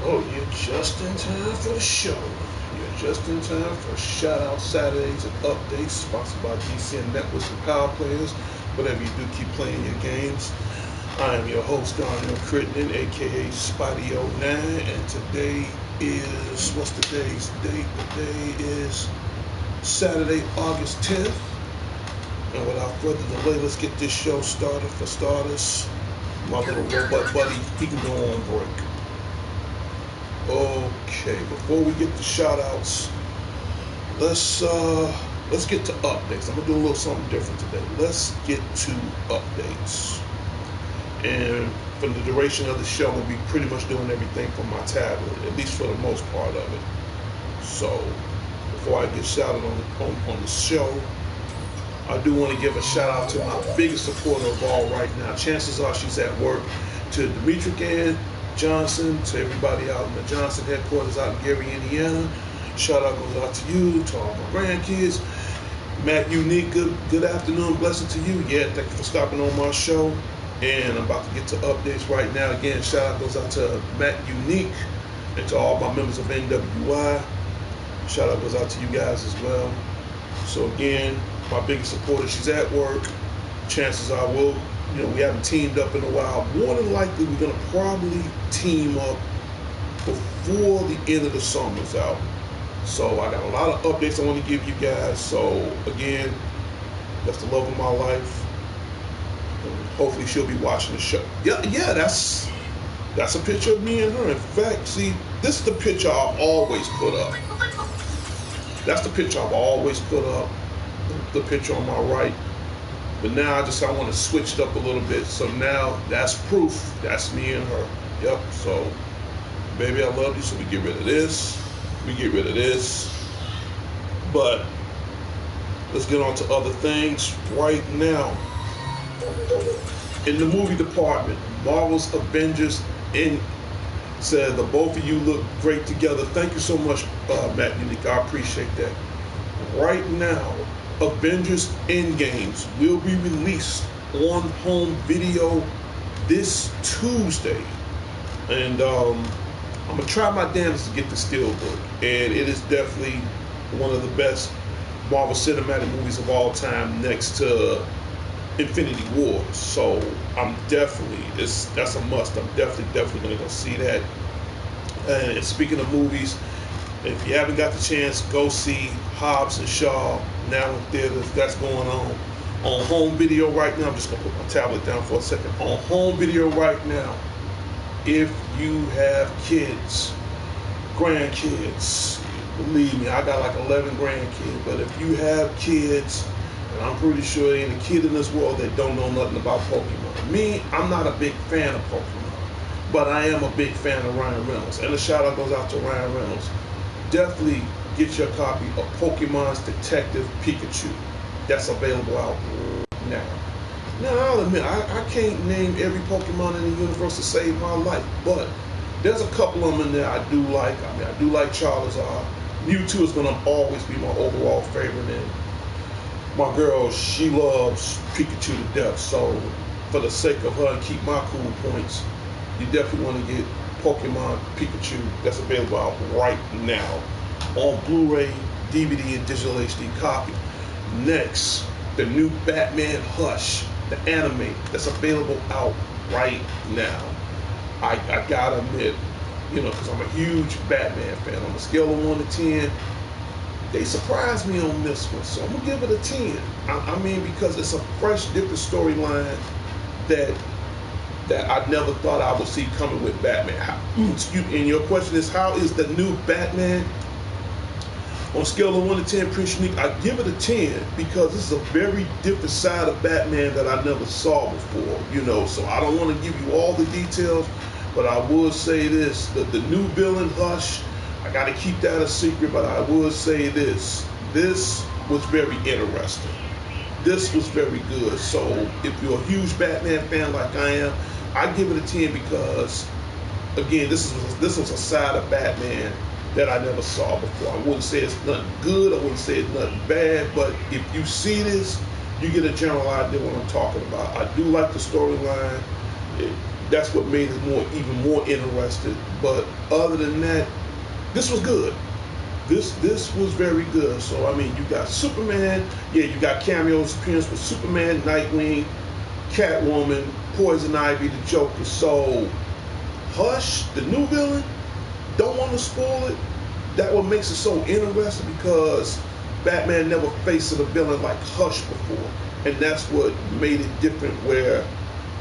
Oh, you're just in time for the show. You're just in time for shout out Saturdays and updates sponsored by D.C.N Networks and Power Players. Whatever you do, keep playing your games. I am your host, Darnell Crittenden, aka Spotty09, and today is, what's today's date? The day is Saturday, August 10th. And without further delay, let's get this show started. For starters, my little robot buddy, he can go on break. Okay, before we get to shout outs, let's get to updates. I'm gonna do a little something different today. Let's get to updates. And for the duration of the show, we'll be pretty much doing everything from my tablet, at least for the most part of it. So before I get shouted on the show, I do want to give a shout out to my biggest supporter of all right now. Chances are she's at work. To Demetric Johnson, to everybody out in the Johnson headquarters out in Gary, Indiana. Shout out goes out to you, to all my grandkids. Matt Unique, good afternoon, blessing to you. Yeah, thank you for stopping on my show. And I'm about to get to updates right now. Again, shout out goes out to Matt Unique and to all my members of NWI. Shout out goes out to you guys as well. So again, my biggest supporter, she's at work. Chances are we haven't teamed up in a while. More than likely, we're going to probably team up before the end of the summer's out. So I got a lot of updates I want to give you guys. So again, that's the love of my life. And hopefully she'll be watching the show. Yeah, that's a picture of me and her. In fact, see, this is the picture I've always put up. That's the picture I've always put up. The picture on my right. But now I want to switch it up a little bit. So now that's proof. That's me and her. Yep. So, baby, I love you. So we get rid of this. We get rid of this. But let's get on to other things right now. In the movie department, Marvel's Avengers said the both of you look great together. Thank you so much, Matt Unique. I appreciate that. Right now, Avengers Endgames will be released on home video this Tuesday. And I'm going to try my damnedest to get the steelbook. And it is definitely one of the best Marvel Cinematic movies of all time next to Infinity War. So I'm definitely, that's a must. I'm definitely going to go see that. And speaking of movies, if you haven't got the chance, go see Hobbs and Shaw now in theaters. That's going on home video right now. I'm just going to put my tablet down for a second. On home video right now, if you have kids, grandkids, believe me, I got like 11 grandkids, but if you have kids, and I'm pretty sure there ain't a kid in this world that don't know nothing about Pokemon. Me, I'm not a big fan of Pokemon, but I am a big fan of Ryan Reynolds. And a shout out goes out to Ryan Reynolds. Definitely get your copy of Pokemon's Detective Pikachu. That's available out now. Now, I'll admit, I can't name every Pokemon in the universe to save my life, but there's a couple of them in there I do like. I mean, I do like Charizard. Mewtwo is going to always be my overall favorite, and my girl, she loves Pikachu to death, so for the sake of her and keep my cool points, you definitely want to get Pokemon Pikachu. That's available out right now on Blu-ray, DVD, and digital HD copy. Next, the new Batman Hush, the anime, that's available out right now. I gotta admit, because I'm a huge Batman fan. On a scale of 1 to 10, they surprised me on this one, so I'm gonna give it a 10. I mean, because it's a fresh, different storyline that I never thought I would see coming with Batman. And your question is, how is the new Batman? On a scale of 1 to 10, Prince Unique, I give it a 10 because this is a very different side of Batman that I never saw before, so I don't want to give you all the details, but I would say this, the new villain, Hush, I got to keep that a secret, but I would say this was very interesting. This was very good. So if you're a huge Batman fan like I am, I give it a 10 because, again, this was a side of Batman that I never saw before. I wouldn't say it's nothing good. I wouldn't say it's nothing bad. But if you see this, you get a general idea what I'm talking about. I do like the storyline. That's what made it even more interested. But other than that, this was good. This was very good. So I mean, you got Superman. Yeah, you got cameos appearance with Superman, Nightwing, Catwoman, Poison Ivy, the Joker. So Hush, the new villain. Don't want to spoil it. That what makes it so interesting because Batman never faced a villain like Hush before, and that's what made it different. Where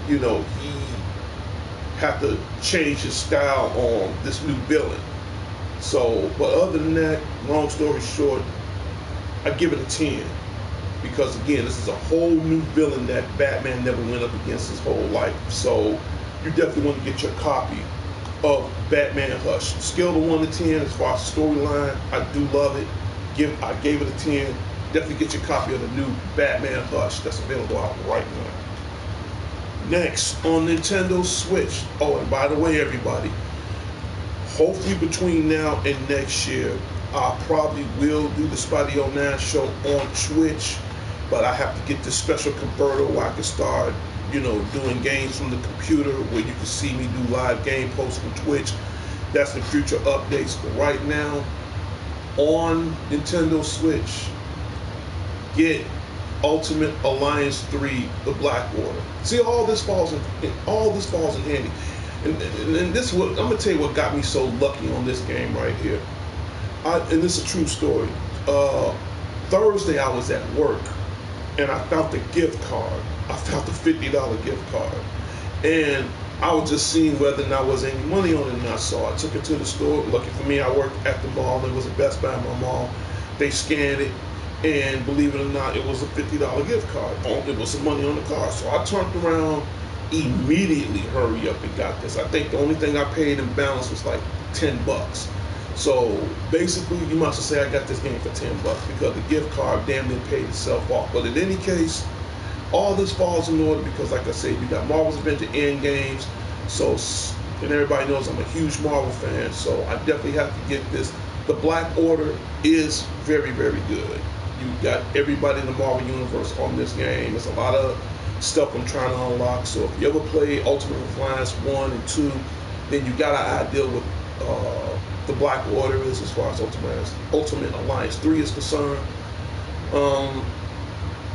he had to change his style on this new villain. So, but other than that, long story short, I give it a 10 because again, this is a whole new villain that Batman never went up against his whole life. So, you definitely want to get your copy of Batman Hush. Scale of 1 to 10 as far as storyline, I do love it. I gave it a 10. Definitely get your copy of the new Batman Hush that's available out right now. Next, on Nintendo Switch. Oh, and by the way, everybody, hopefully between now and next year, I probably will do the Spidey 09 show on Twitch, but I have to get this special converter where I can start, doing games from the computer where you can see me do live game posts from Twitch. That's the future updates. But right now, on Nintendo Switch, get Ultimate Alliance 3: The Black Order. See, all this falls in handy. And this what I'm gonna tell you what got me so lucky on this game right here. And this is a true story. Thursday I was at work and I found the gift card. I found the $50 gift card, and I was just seeing whether or not there was any money on it, and I saw it. Took it to the store. Lucky for me, I worked at the mall. There was a Best Buy in my mall. They scanned it, and believe it or not, it was a $50 gift card. It was some money on the card. So I turned around, immediately hurry up and got this. I think the only thing I paid in balance was like $10. So basically, you must have said I got this game for $10 because the gift card damn near paid itself off. But in any case, all this falls in order because, like I said, we got Marvel's Adventure End games. So, and everybody knows I'm a huge Marvel fan. So I definitely have to get this. The Black Order is very, very good. You got everybody in the Marvel universe on this game. There's a lot of stuff I'm trying to unlock. So if you ever play Ultimate Alliance 1 and 2, then you got an idea what the Black Order is as far as Ultimate Alliance 3 is concerned.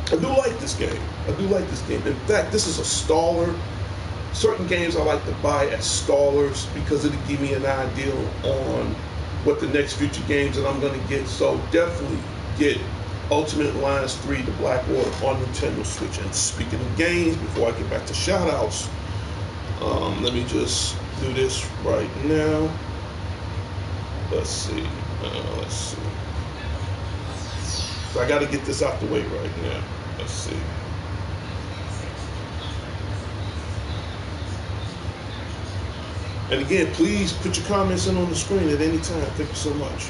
I do like this game. In fact, this is a staller. Certain games I like to buy as stallers because it'll give me an idea on what the next future games that I'm going to get. So definitely get Ultimate Alliance 3, The Black Order on Nintendo Switch. And speaking of games, before I get back to shoutouts, let me just do this right now. Let's see. So I got to get this out the way right now. Let's see. And again, please put your comments in on the screen at any time. Thank you so much.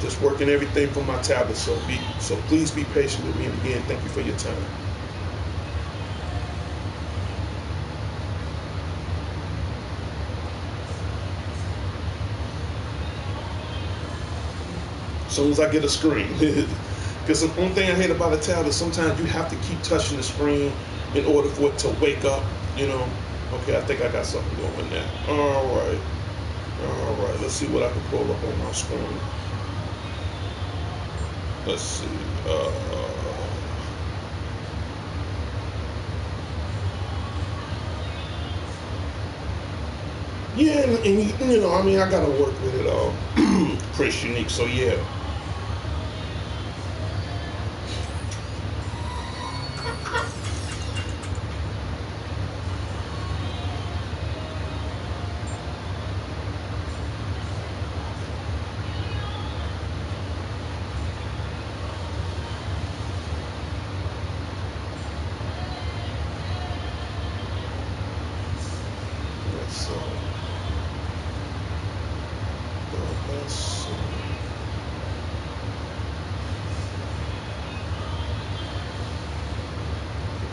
Just working everything from my tablet, so please be patient with me. And again, thank you for your time. As soon as I get a screen, because the only thing I hate about a tablet, sometimes you have to keep touching the screen in order for it to wake up. Okay, I think I got something going now. All right. Let's see what I can pull up on my screen. Let's see. Yeah, and I mean, I gotta work with it. Pretty unique. So yeah.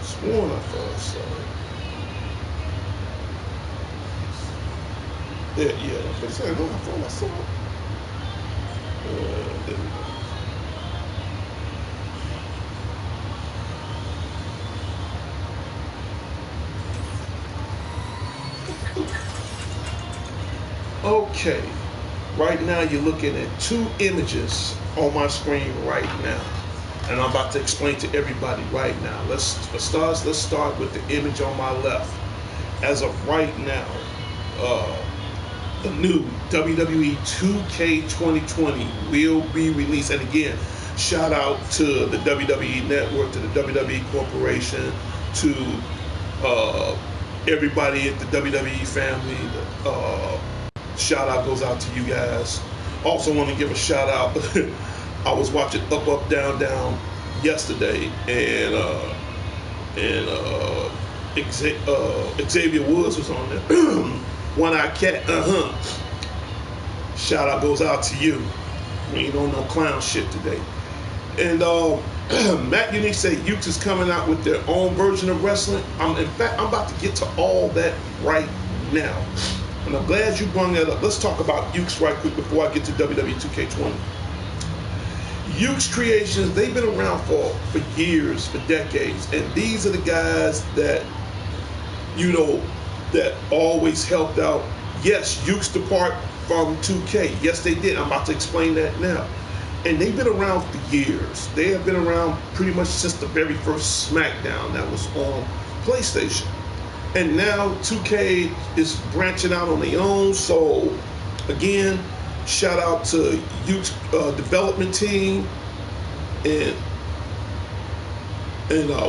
Sworn I thought I saw it. Yeah, but I thought I saw it. There we go. Okay, right now you're looking at two images on my screen right now, and I'm about to explain to everybody right now. Let's start with the image on my left. As of right now, uh, the new WWE 2K 2020 will be released. And again, shout out to the WWE Network, to the WWE Corporation, to uh, everybody at the WWE family. Shout out goes out to you guys. Also want to give a shout out. I was watching Up Up Down Down yesterday, and Xavier Woods was on there. One Eye Cat. Shout out goes out to you. We ain't on no clown shit today. And Matt Unique said Ukes is coming out with their own version of wrestling. In fact, I'm about to get to all that right now. And I'm glad you brought that up. Let's talk about Ukes right quick before I get to WWE 2K20. Ukes Creations, they've been around for years, for decades. And these are the guys that, that always helped out. Yes, Ukes depart from 2K. Yes, they did. I'm about to explain that now. And they've been around for years. They have been around pretty much since the very first SmackDown that was on PlayStation. And now 2K is branching out on their own. So, again, shout out to Ukes development team. And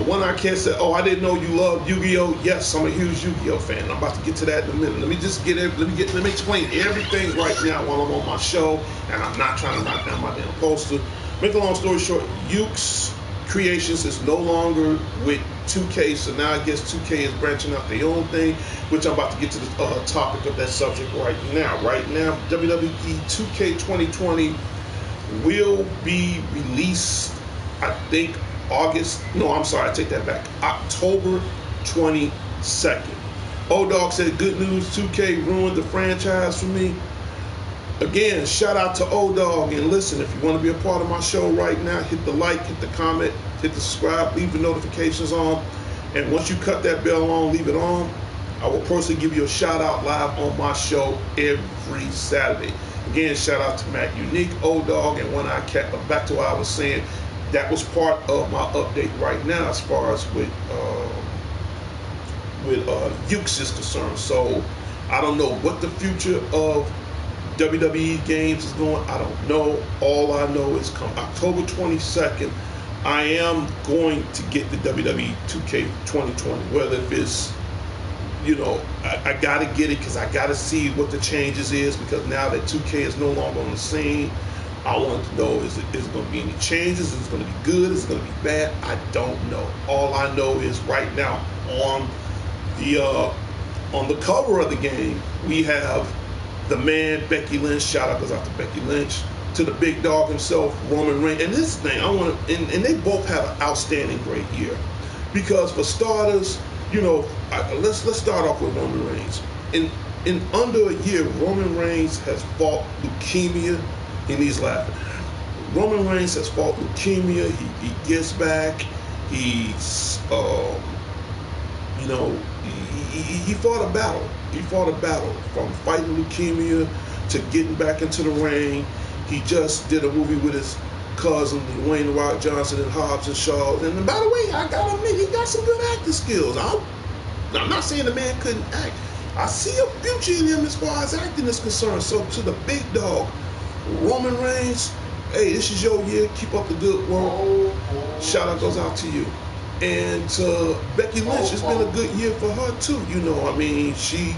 One Eye Cat said, "Oh, I didn't know you loved Yu-Gi-Oh." Yes, I'm a huge Yu-Gi-Oh fan. I'm about to get to that in a minute. Let me explain everything right now while I'm on my show, and I'm not trying to knock down my damn poster. Make a long story short, Ukes Creations is no longer with 2K, so now I guess 2K is branching out their own thing, which I'm about to get to the topic of that subject right now. Right now, WWE 2K 2020 will be released, I think, I take that back. October 22nd. O-Dog said, good news, 2K ruined the franchise for me. Again, shout out to O-Dog. And listen, if you want to be a part of my show right now, hit the like, hit the comment, hit the subscribe, leave the notifications on. And once you cut that bell on, leave it on, I will personally give you a shout out live on my show every Saturday. Again, shout out to Matt Unique, O-Dog, and One Eye Cat. But back to what I was saying, that was part of my update right now as far as with Ukes is concerned. So I don't know what the future of WWE games is going. I don't know. All I know is come October 22nd, I am going to get the WWE 2K 2020. Whether if it's, I got to get it because I got to see what the changes is, because now that 2K is no longer on the scene, I want to know, is it going to be any changes? Is it going to be good? Is it going to be bad? I don't know. All I know is right now on the cover of the game, we have the man Becky Lynch. Shout out goes out to Becky Lynch, to the big dog himself, Roman Reigns. And this thing, and they both have an outstanding great year, because for starters, let's start off with Roman Reigns. In under a year, Roman Reigns has fought leukemia. And he's laughing. Roman Reigns has fought leukemia. He gets back. He's, he fought a battle. He fought a battle from fighting leukemia to getting back into the ring. He just did a movie with his cousin, Dwayne The Rock Johnson, and Hobbs and Shaw. And by the way, I gotta admit, he got some good acting skills. I'm not saying the man couldn't act. I see a future in him as far as acting is concerned. So to the big dog, Roman Reigns, hey, this is your year. Keep up the good work. Shout out goes out to you. And to Becky Lynch, it's been a good year for her too. She,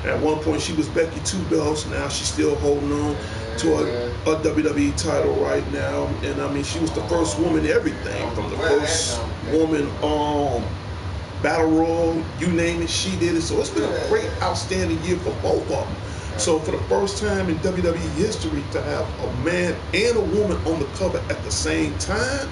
at one point, she was Becky 2 belts. Now she's still holding on to a WWE title right now. And she was the first woman everything, from the first woman Battle Royal, you name it, she did it. So it's been a great, outstanding year for both of them. So for the first time in WWE history to have a man and a woman on the cover at the same time,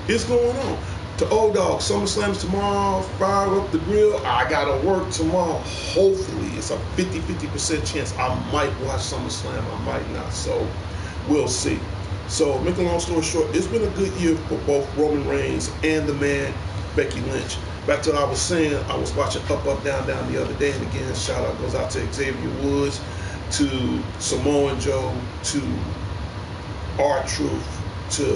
it's going on. To O-Dog, SummerSlam's tomorrow, fire up the grill. I gotta work tomorrow. Hopefully, it's a 50% chance I might watch SummerSlam, I might not. So we'll see. So, make a long story short, it's been a good year for both Roman Reigns and the man, Becky Lynch. Back to what I was saying, I was watching Up, Up, Down, Down the other day, and again, shout out goes out to Xavier Woods, to Samoa Joe, to R-Truth, to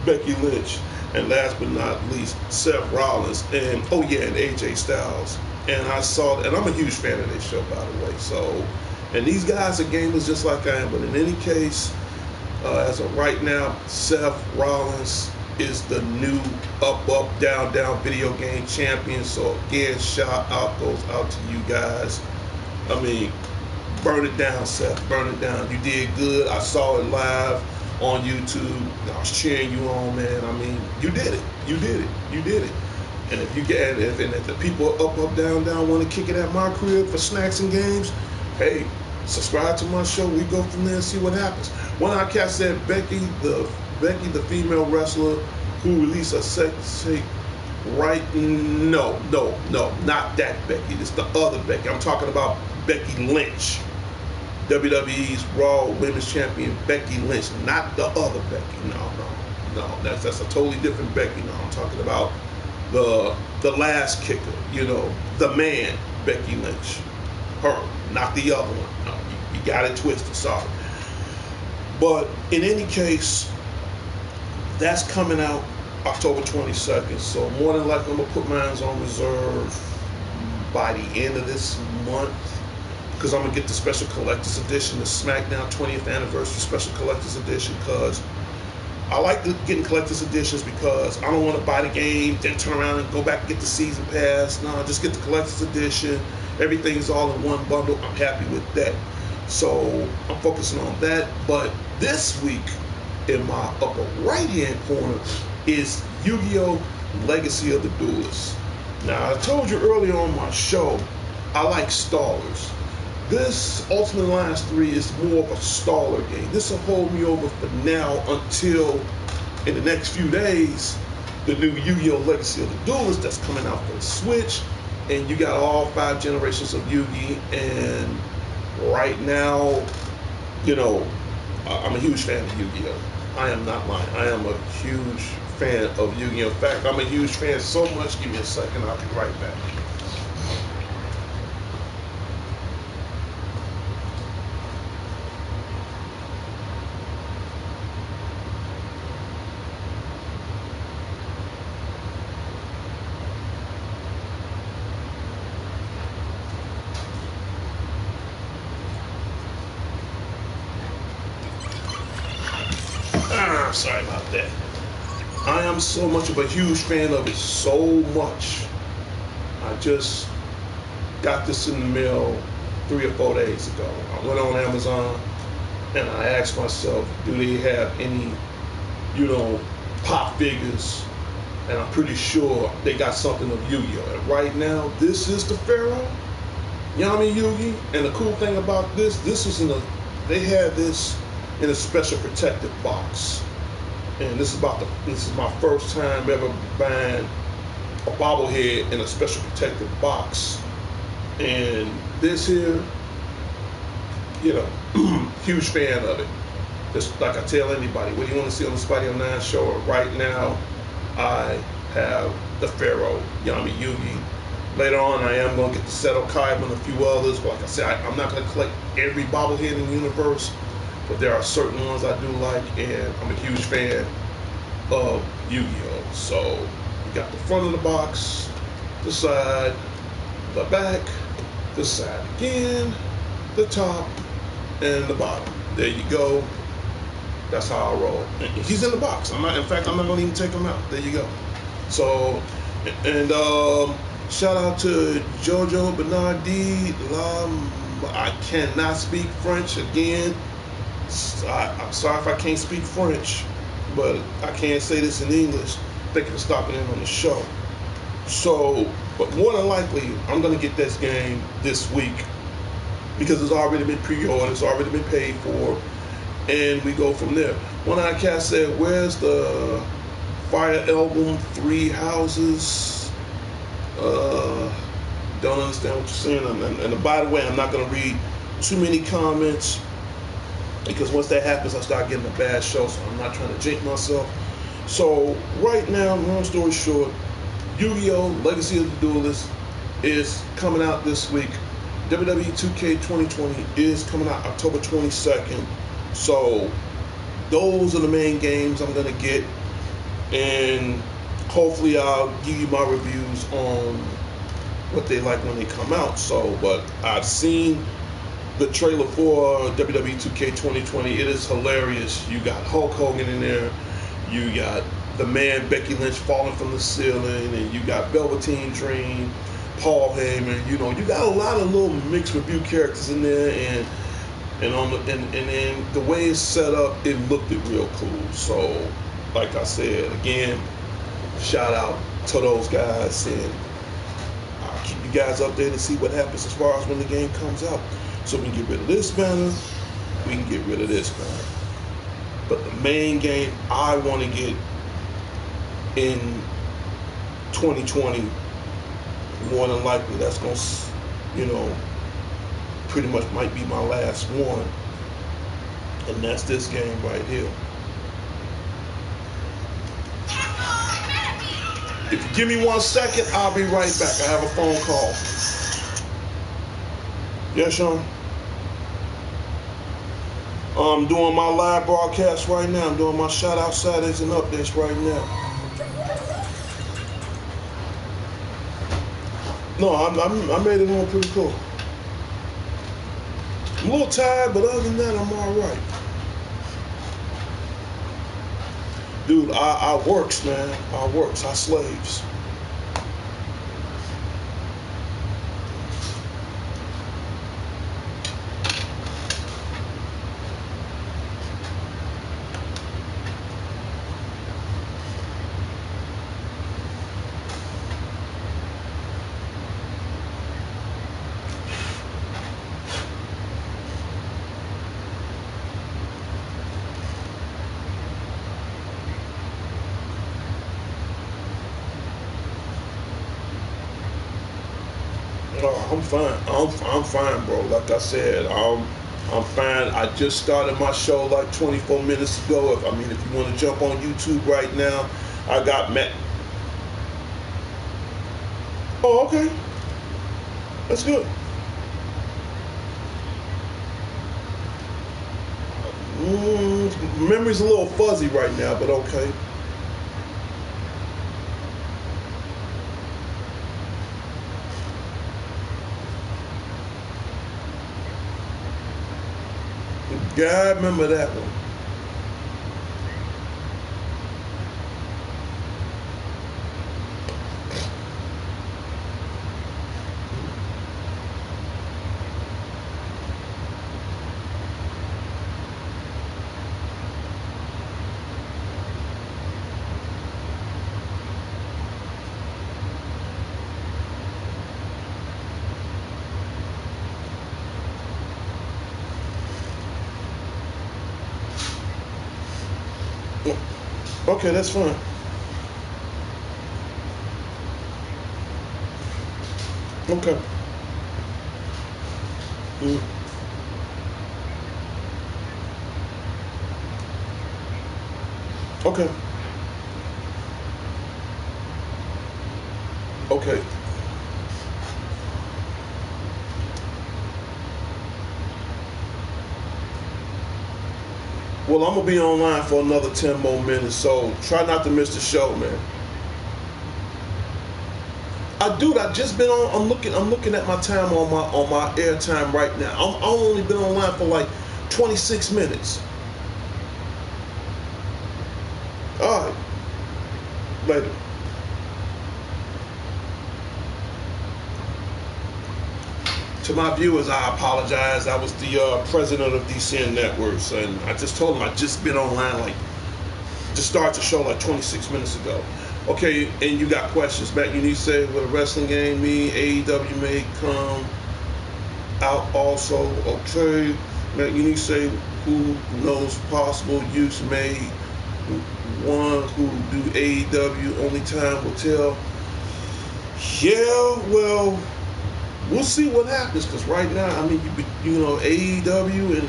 Becky Lynch, and last but not least, Seth Rollins, and oh yeah, and AJ Styles. And I saw, and I'm a huge fan of this show, by the way. So, and these guys are gamers just like I am, but in any case, as of right now, Seth Rollins is the new Up, Up, Down, Down video game champion. So again, shout out goes out to you guys. I mean, burn it down, Seth. Burn it down. You did good. I saw it live on YouTube. I was cheering you on, man. I mean, you did it. You did it. You did it. And if you get, if the people Up, Up, Down, Down want to kick it at my crib for snacks and games, hey, subscribe to my show. We go from there and see what happens. One of our cats said Becky, the female wrestler who released a sex tape, right? No, not that Becky. It's the other Becky. I'm talking about Becky Lynch, WWE's Raw Women's Champion Becky Lynch, not the other Becky. No. That's a totally different Becky. No, I'm talking about the last kicker. You know, the man, Becky Lynch. Her, not the other one. No, you got it twisted. Sorry. But in any case, that's coming out October 22nd. So more than likely, I'm gonna put mine on reserve by the end of this month, because I'm gonna get the special collector's edition, the SmackDown 20th Anniversary Special Collector's Edition, because I like getting collector's editions because I don't want to buy the game, then turn around and go back and get the season pass. No, just get the collector's edition. Everything's all in one bundle. I'm happy with that. So I'm focusing on that. But this week, in my upper right-hand corner, is Yu-Gi-Oh! Legacy of the Duelist. Now, I told you earlier on my show, I like stallers. This Ultimate Alliance 3 is more of a staller game. This will hold me over for now until, in the next few days, the new Yu-Gi-Oh! Legacy of the Duelist that's coming out for the Switch. And you got all 5 generations of Yu-Gi. And right now, you know, I'm a huge fan of Yu-Gi-Oh! I am not lying. I am a huge fan of Yu-Gi-Oh! In fact, I'm a huge fan so much. Give me a second. I'll be right back. Sorry about that. I am so much of a huge fan of it, so much. I just got this in the mail 3 or 4 days ago. I went on Amazon and I asked myself, do they have any, you know, pop figures? And I'm pretty sure they got something of Yu-Gi-Oh! And right now, this is the Pharaoh, Yami Yugi. And the cool thing about this is they had this in a special protective box. And this is my first time ever buying a bobblehead in a special protective box. And this here, you know, huge fan of it. Just like I tell anybody, what do you want to see on the Spidey on 9 show? Right now, I have the Pharaoh, Yami Yugi. Later on, I am going to get the Seto Kaiba and a few others. But like I said, I'm not going to collect every bobblehead in the universe. But there are certain ones I do like, and I'm a huge fan of Yu-Gi-Oh! So you got the front of the box, the side, the back, the side again, the top, and the bottom. There you go. That's how I roll. He's in the box. In fact, I'm not going to even take him out. There you go. So, and shout out to Jojo Bernardi. I cannot speak French again. I'm sorry if I can't speak French, but I can't say this in English. Thank you for stopping in on the show. So, but more than likely, I'm going to get this game this week because it's already been pre-ordered, it's already been paid for, and we go from there. One of our cats said, where's the Fire Emblem 3 houses? Don't understand what you're saying. And by the way, I'm not going to read too many comments. because once that happens, I start getting a bad show. So I'm not trying to jinx myself. So right now, long story short, Yu-Gi-Oh! Legacy of the Duelist is coming out this week. WWE 2K 2020 is coming out October 22nd. So those are the main games I'm gonna get, and hopefully I'll give you my reviews on what they like when they come out. So, but I've seen the trailer for WWE 2K 2020. It is hilarious. You got Hulk Hogan in there. You got the man Becky Lynch falling from the ceiling, and you got Velveteen Dream, Paul Heyman. You know, you got a lot of little mixed review characters in there, and then the way it's set up, it looked real cool. So, like I said, again, shout out to those guys, and I'll keep you guys updated to see what happens as far as when the game comes out. So we can get rid of this banner, we can get rid of this banner. But the main game I want to get in 2020, more than likely, that's going to, you know, pretty much might be my last one. And that's this game right here. If you give me 1 second, I'll be right back. I have a phone call. Yes, Sean? I'm doing my live broadcast right now. I'm doing my shout out Saturdays and updates right now. No, I made it on pretty cool. I'm a little tired, but other than that, I'm all right. Dude, I works, man. I works. I slaves. I'm fine. I'm fine, bro. Like I said, I'm fine. I just started my show like 24 minutes ago. If you want to jump on YouTube right now, I got Matt. Oh, okay. That's good. Memory's a little fuzzy right now, but okay. Yeah, I remember that one. Okay, that's fine. Okay. Mm. Okay. Okay. Well, I'm gonna be online for another 10 more minutes, so try not to miss the show, man. I just been on. I'm looking at my time on my airtime right now. I've only been online for like 26 minutes. All right, later. To my viewers, I apologize. I was the president of D.C.N Networks, and I just told them I just been online like just started the show like 26 minutes ago. Okay, and you got questions, Matt? You need to say what a wrestling game mean? AEW may come out also. Okay, Matt, you need to say who knows possible use may one who do AEW. Only time will tell. Yeah, well, we'll see what happens, because right now, I mean, you know, AEW and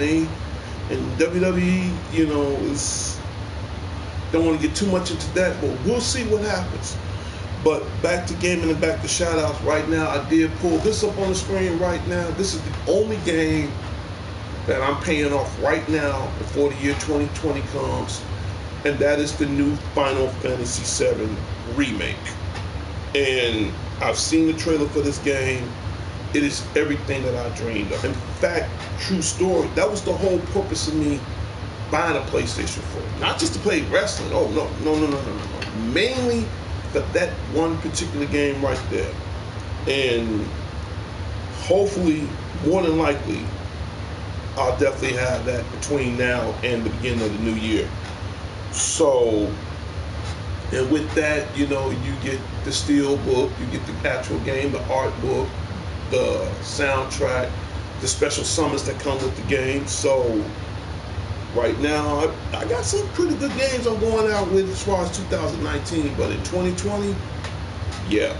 And WWE, you know, is don't want to get too much into that, but we'll see what happens. But back to gaming and back to shoutouts. Right now, I did pull this up on the screen right now. This is the only game that I'm paying off right now before the year 2020 comes, and that is the new Final Fantasy VII Remake. And I've seen the trailer for this game. It is everything that I dreamed of. In fact, true story, that was the whole purpose of me buying a PlayStation 4. Not just to play wrestling. Oh, no. Mainly for that one particular game right there. And hopefully, more than likely, I'll definitely have that between now and the beginning of the new year. So, and with that, you know, you get the steel book, you get the actual game, the art book, the soundtrack, the special summons that come with the game. So, right now, I got some pretty good games I'm going out with as far as 2019, but in 2020, yeah,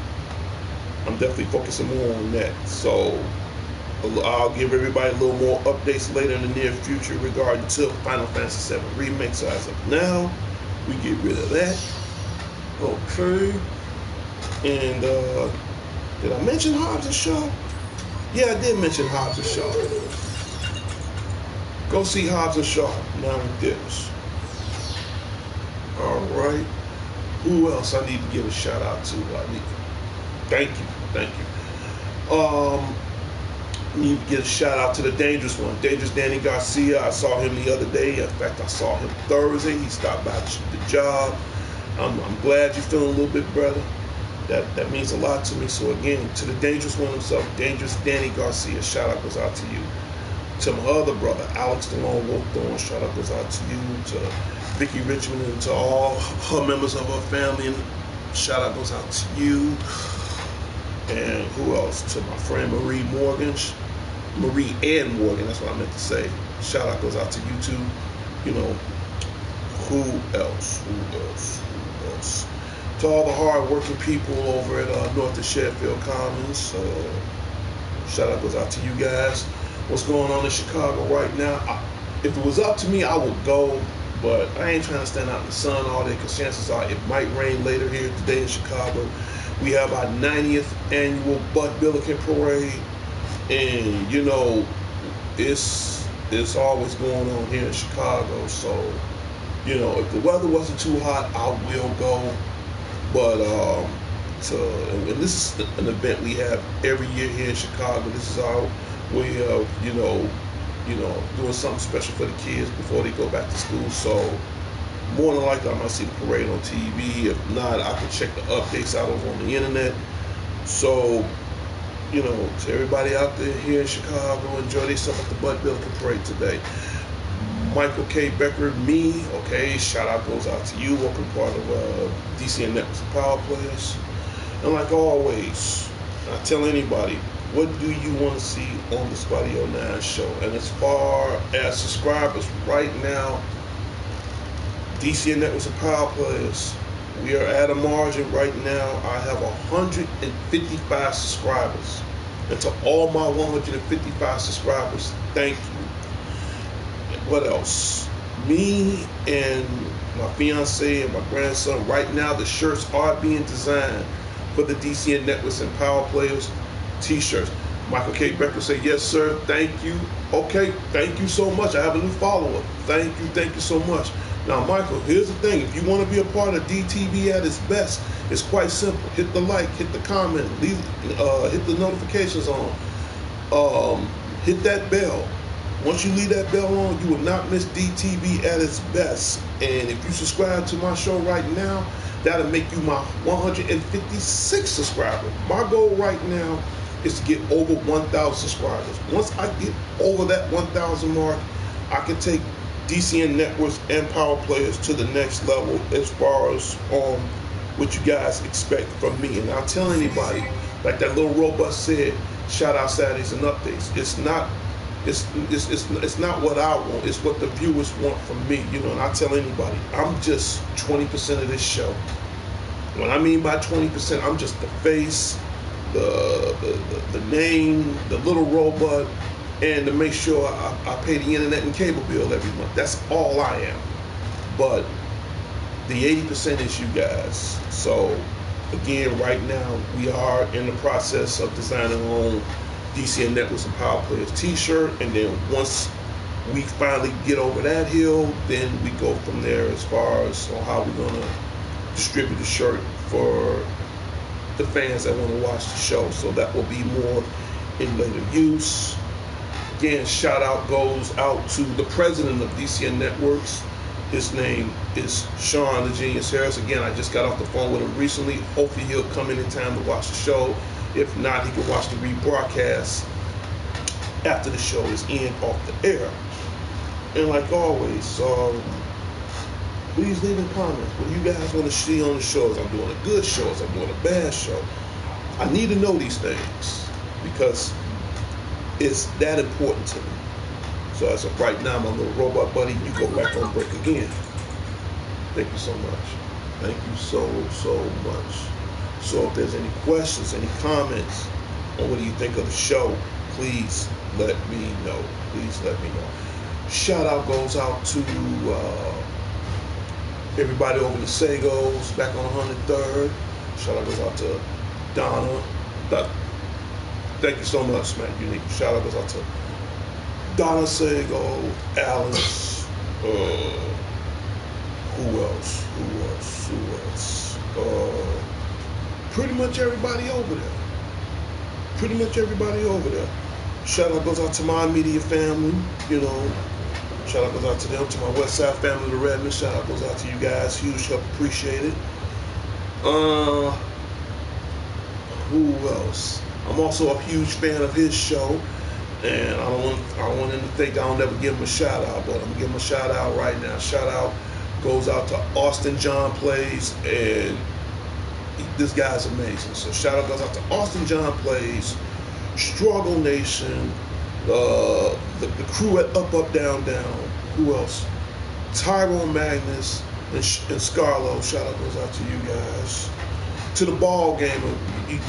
I'm definitely focusing more on that. So, I'll give everybody a little more updates later in the near future regarding to Final Fantasy VII Remake. So as of now, we get rid of that. Okay. And did I mention Hobbs and Shaw? Yeah, I did mention Hobbs and Shaw. Go see Hobbs and Shaw now with this. All right. Who else I need to give a shout out to? Thank you. Need to give a shout out to the Dangerous One, Dangerous Danny Garcia. I saw him the other day. In fact, I saw him Thursday. He stopped by the job. I'm glad you're feeling a little bit better. That means a lot to me. So again, to the Dangerous One himself, Dangerous Danny Garcia, shout out goes out to you. To my other brother, Alex the Lone Wolf Thorne, shout out goes out to you. To Vicky Richmond and to all her members of her family, shout out goes out to you. And who else? To my friend Marie Ann Morgan, that's what I meant to say. Shout out goes out to you too. You know, who else? To all the hard-working people over at North of Sheffield Commons, shout out goes out to you guys. What's going on in Chicago right now? If it was up to me, I would go, but I ain't trying to stand out in the sun all day because chances are it might rain later here today in Chicago. We have our 90th annual Bud Billiken Parade, and you know, it's always going on here in Chicago. So, you know, if the weather wasn't too hot, I will go. But and this is an event we have every year here in Chicago. This is our way of, you know, doing something special for the kids before they go back to school. So more than likely, I might see the parade on TV. If not, I can check the updates out over on the internet. So, you know, to everybody out there here in Chicago, enjoy yourself at the Bud Billiken Parade today. Michael K. Becker, me, okay, shout out goes out to you. Welcome part of D.C.N. Networks of Power Players. And like always, I tell anybody, what do you want to see on the Spotty 09 show? And as far as subscribers, right now, D.C.N. Networks of Power Players, we are at a margin right now. I have 155 subscribers. And to all my 155 subscribers, thank you. What else? Me and my fiance and my grandson, right now the shirts are being designed for the D.C.N. Networks and Power Players t-shirts. Michael K. Becker said, yes, sir, thank you. Okay, thank you so much. I have a new follower. Thank you so much. Now, Michael, here's the thing. If you want to be a part of DTV at its best, it's quite simple. Hit the like, hit the comment, hit the notifications on, hit that bell. Once you leave that bell on, you will not miss DTV at its best. And if you subscribe to my show right now, that'll make you my 156 subscriber. My goal right now is to get over 1,000 subscribers. Once I get over that 1,000 mark, I can take D.C.N. Networks and Power Players to the next level as far as what you guys expect from me. And I'll tell anybody, like that little robot said, shout out Saturdays and updates. It's not what I want. It's what the viewers want from me. You know, and I tell anybody, I'm just 20% of this show. What I mean by 20%, I'm just the face, the name, the little robot. and to make sure I pay the internet and cable bill every month. That's all I am. But the 80% is you guys. So again, right now we are in the process of designing our own D.C.N Networks and Power Players t-shirt, and then once we finally get over that hill, then we go from there as far as on how we're gonna distribute the shirt for the fans that want to watch the show. So that will be more in later use. Again, shout out goes out to the president of D.C.N Networks. His name is Sean the Genius Harris. Again, I just got off the phone with him recently. Hopefully he'll come in time to watch the show. If not, he can watch the rebroadcast after the show is off the air. And like always, please leave in comments what you guys want to see on the shows. I'm doing a good show, I'm doing a bad show. I need to know these things because it's that important to me. So as of right now, my little robot buddy, you go back on break again. Thank you so much. Thank you so much. So if there's any questions, any comments on what do you think of the show, please let me know. Please let me know. Shout out goes out to everybody over the Sagos back on 103rd. Shout out goes out to Donna. Thank you so much, man. Unique. Shout out goes out to Donna Sago, Alice, who else? Pretty much everybody over there. Shout out goes out to my immediate family, you know. Shout out goes out to them, to my West Side family, the Redmond. Shout out goes out to you guys. Huge help, appreciate it. Who else? I'm also a huge fan of his show. And I don't want him to think I don't ever give him a shout out, but I'm gonna give him a shout out right now. Shout out goes out to Austin John Plays, and this guy's amazing. So shout out goes out to Austin John Plays, Struggle Nation, the crew at Up Down Down. Who else? Tyrone Magnus and Scarlo. Shout out goes out to you guys. To the ball gamer,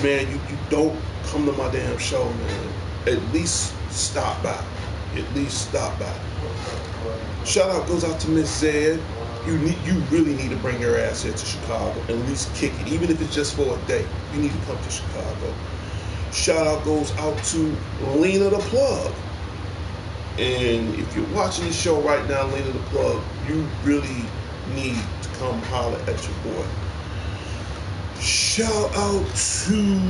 man, you don't come to my damn show, man. At least stop by. Shout out goes out to Miss Zed. You really need to bring your ass here to Chicago and at least kick it, even if it's just for a day. You need to come to Chicago. Shout out goes out to Lena the Plug. And if you're watching the show right now, Lena the Plug, you really need to come holler at your boy. Shout out to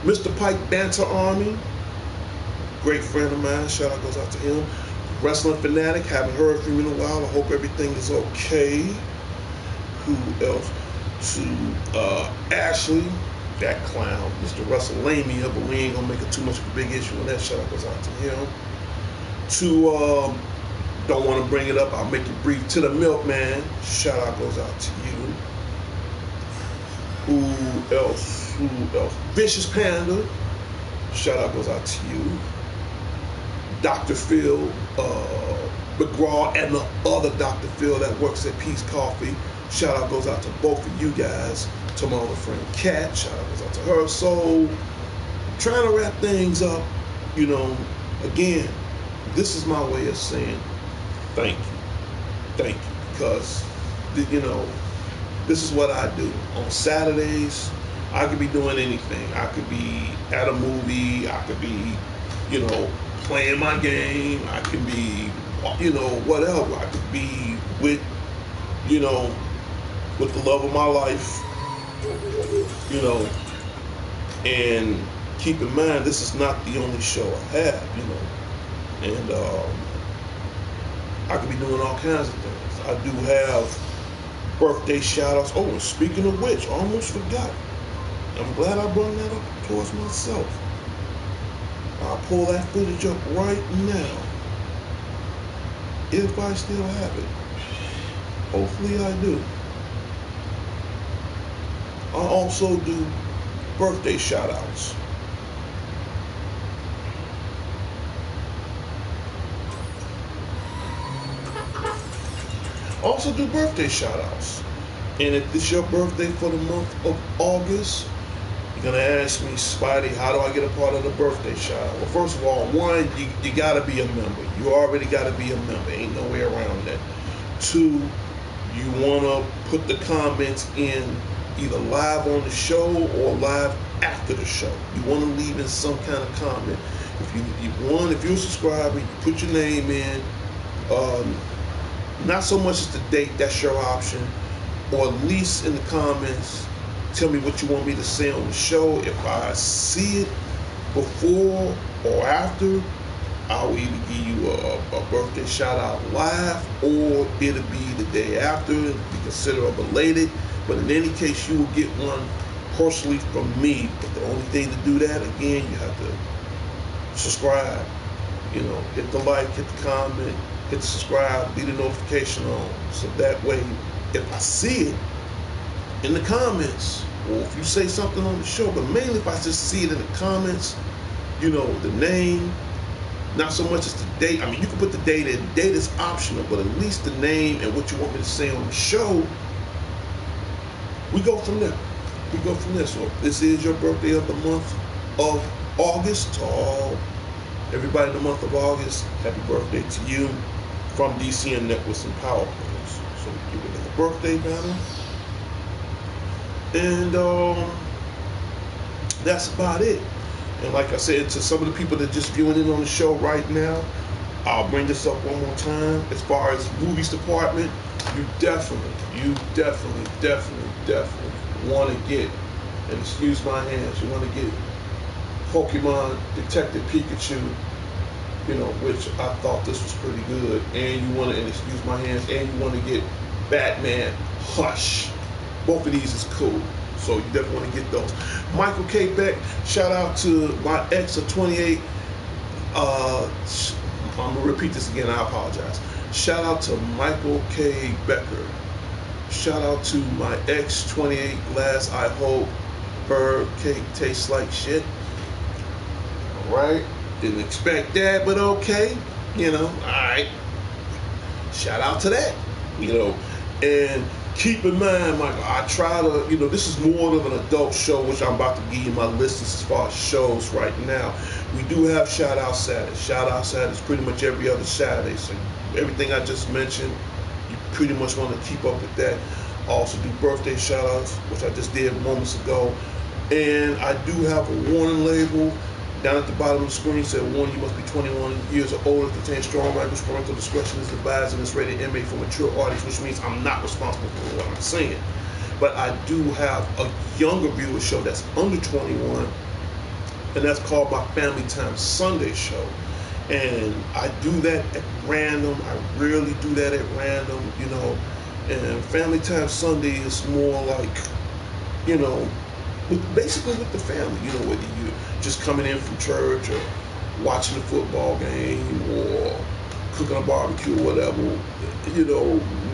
Mr. Pike Banter Army, great friend of mine. Shout out goes out to him. Wrestling Fanatic, haven't heard from you in a while. I hope everything is okay. Who else? To Ashley, that clown, Mr. WrestleLamia, but we ain't gonna make it too much of a big issue on that. Shout out goes out to him. To don't want to bring it up, I'll make it brief. To the Milkman, shout out goes out to you. Who else? Vicious Panda, shout out goes out to you. Dr. Phil McGraw and the other Dr. Phil that works at Peace Coffee, shout out goes out to both of you guys. To my other friend Kat, shout out goes out to her. So, trying to wrap things up, you know, again, this is my way of saying thank you, because, you know, this is what I do. On Saturdays, I could be doing anything. I could be at a movie. I could be, you know, playing my game. I could be, you know, whatever. I could be with, you know, with the love of my life, you know. And keep in mind, this is not the only show I have, you know. And I could be doing all kinds of things. I do have birthday shout-outs. Oh, and speaking of which, I almost forgot. I'm glad I brought that up towards myself. I'll pull that footage up right now, if I still have it. Hopefully I do. I'll also do birthday shout-outs. Also do birthday shout-outs. And if it's your birthday for the month of August, You're gonna ask me, Spidey, how do I get a part of the birthday shout out? Well, first of all, one, you gotta be a member. You already gotta be a member. Ain't no way around that. Two, you wanna put the comments in either live on the show or live after the show. You wanna leave in some kind of comment. If you're a subscriber, you put your name in. Not so much as the date, that's your option, or at least in the comments, tell me what you want me to say on the show. If I see it before or after, I'll either give you a birthday shout out live, or it'll be the day after, it'll be considered a belated. But in any case, you will get one personally from me. But the only thing to do that, again, you have to subscribe. Hit the like, hit the comment, hit the subscribe, leave the notification on. So that way, if I see it in the comments, or if you say something on the show, but mainly if I just see it in the comments, the name, not so much as the date. I mean, you can put the date in. Date is optional, but at least the name and what you want me to say on the show, we go from there. So if this is your birthday of the month of August, to all everybody in the month of August, happy birthday to you from D.C.N Networks and Power Players. So we give it a birthday banner. And that's about it. And like I said, to some of the people that are just viewing in on the show right now, I'll bring this up one more time. As far as movies department, you definitely want to get, and excuse my hands, you want to get Pokemon Detective Pikachu, which I thought this was pretty good. And you want to, and excuse my hands, and you want to get Batman Hush. Both of these is cool, so you definitely want to get those. Michael K. Beck, shout out to my ex of 28. I'm going to repeat this again, I apologize. Shout out to Michael K. Becker. Shout out to my ex 28, last I hope her cake tastes like shit. Alright, didn't expect that, but okay. Alright. Shout out to that. And keep in mind, Michael, I try to, this is more of an adult show, which I'm about to give you my list as far as shows right now. We do have Shout Out Saturday. Shout Out Saturday is pretty much every other Saturday. So everything I just mentioned, you pretty much want to keep up with that. Also do birthday shout outs, which I just did moments ago. And I do have a warning label down at the bottom of the screen. Said, warning, you must be 21 years or older to contain strong language. Parental discretion is advised, and it's rated MA for mature audience, which means I'm not responsible for what I'm saying. But I do have a younger viewer show that's under 21, and that's called my Family Time Sunday show. And I do that at random. I rarely do that at random, And Family Time Sunday is more like, basically with the family, whether you're just coming in from church or watching a football game or cooking a barbecue or whatever,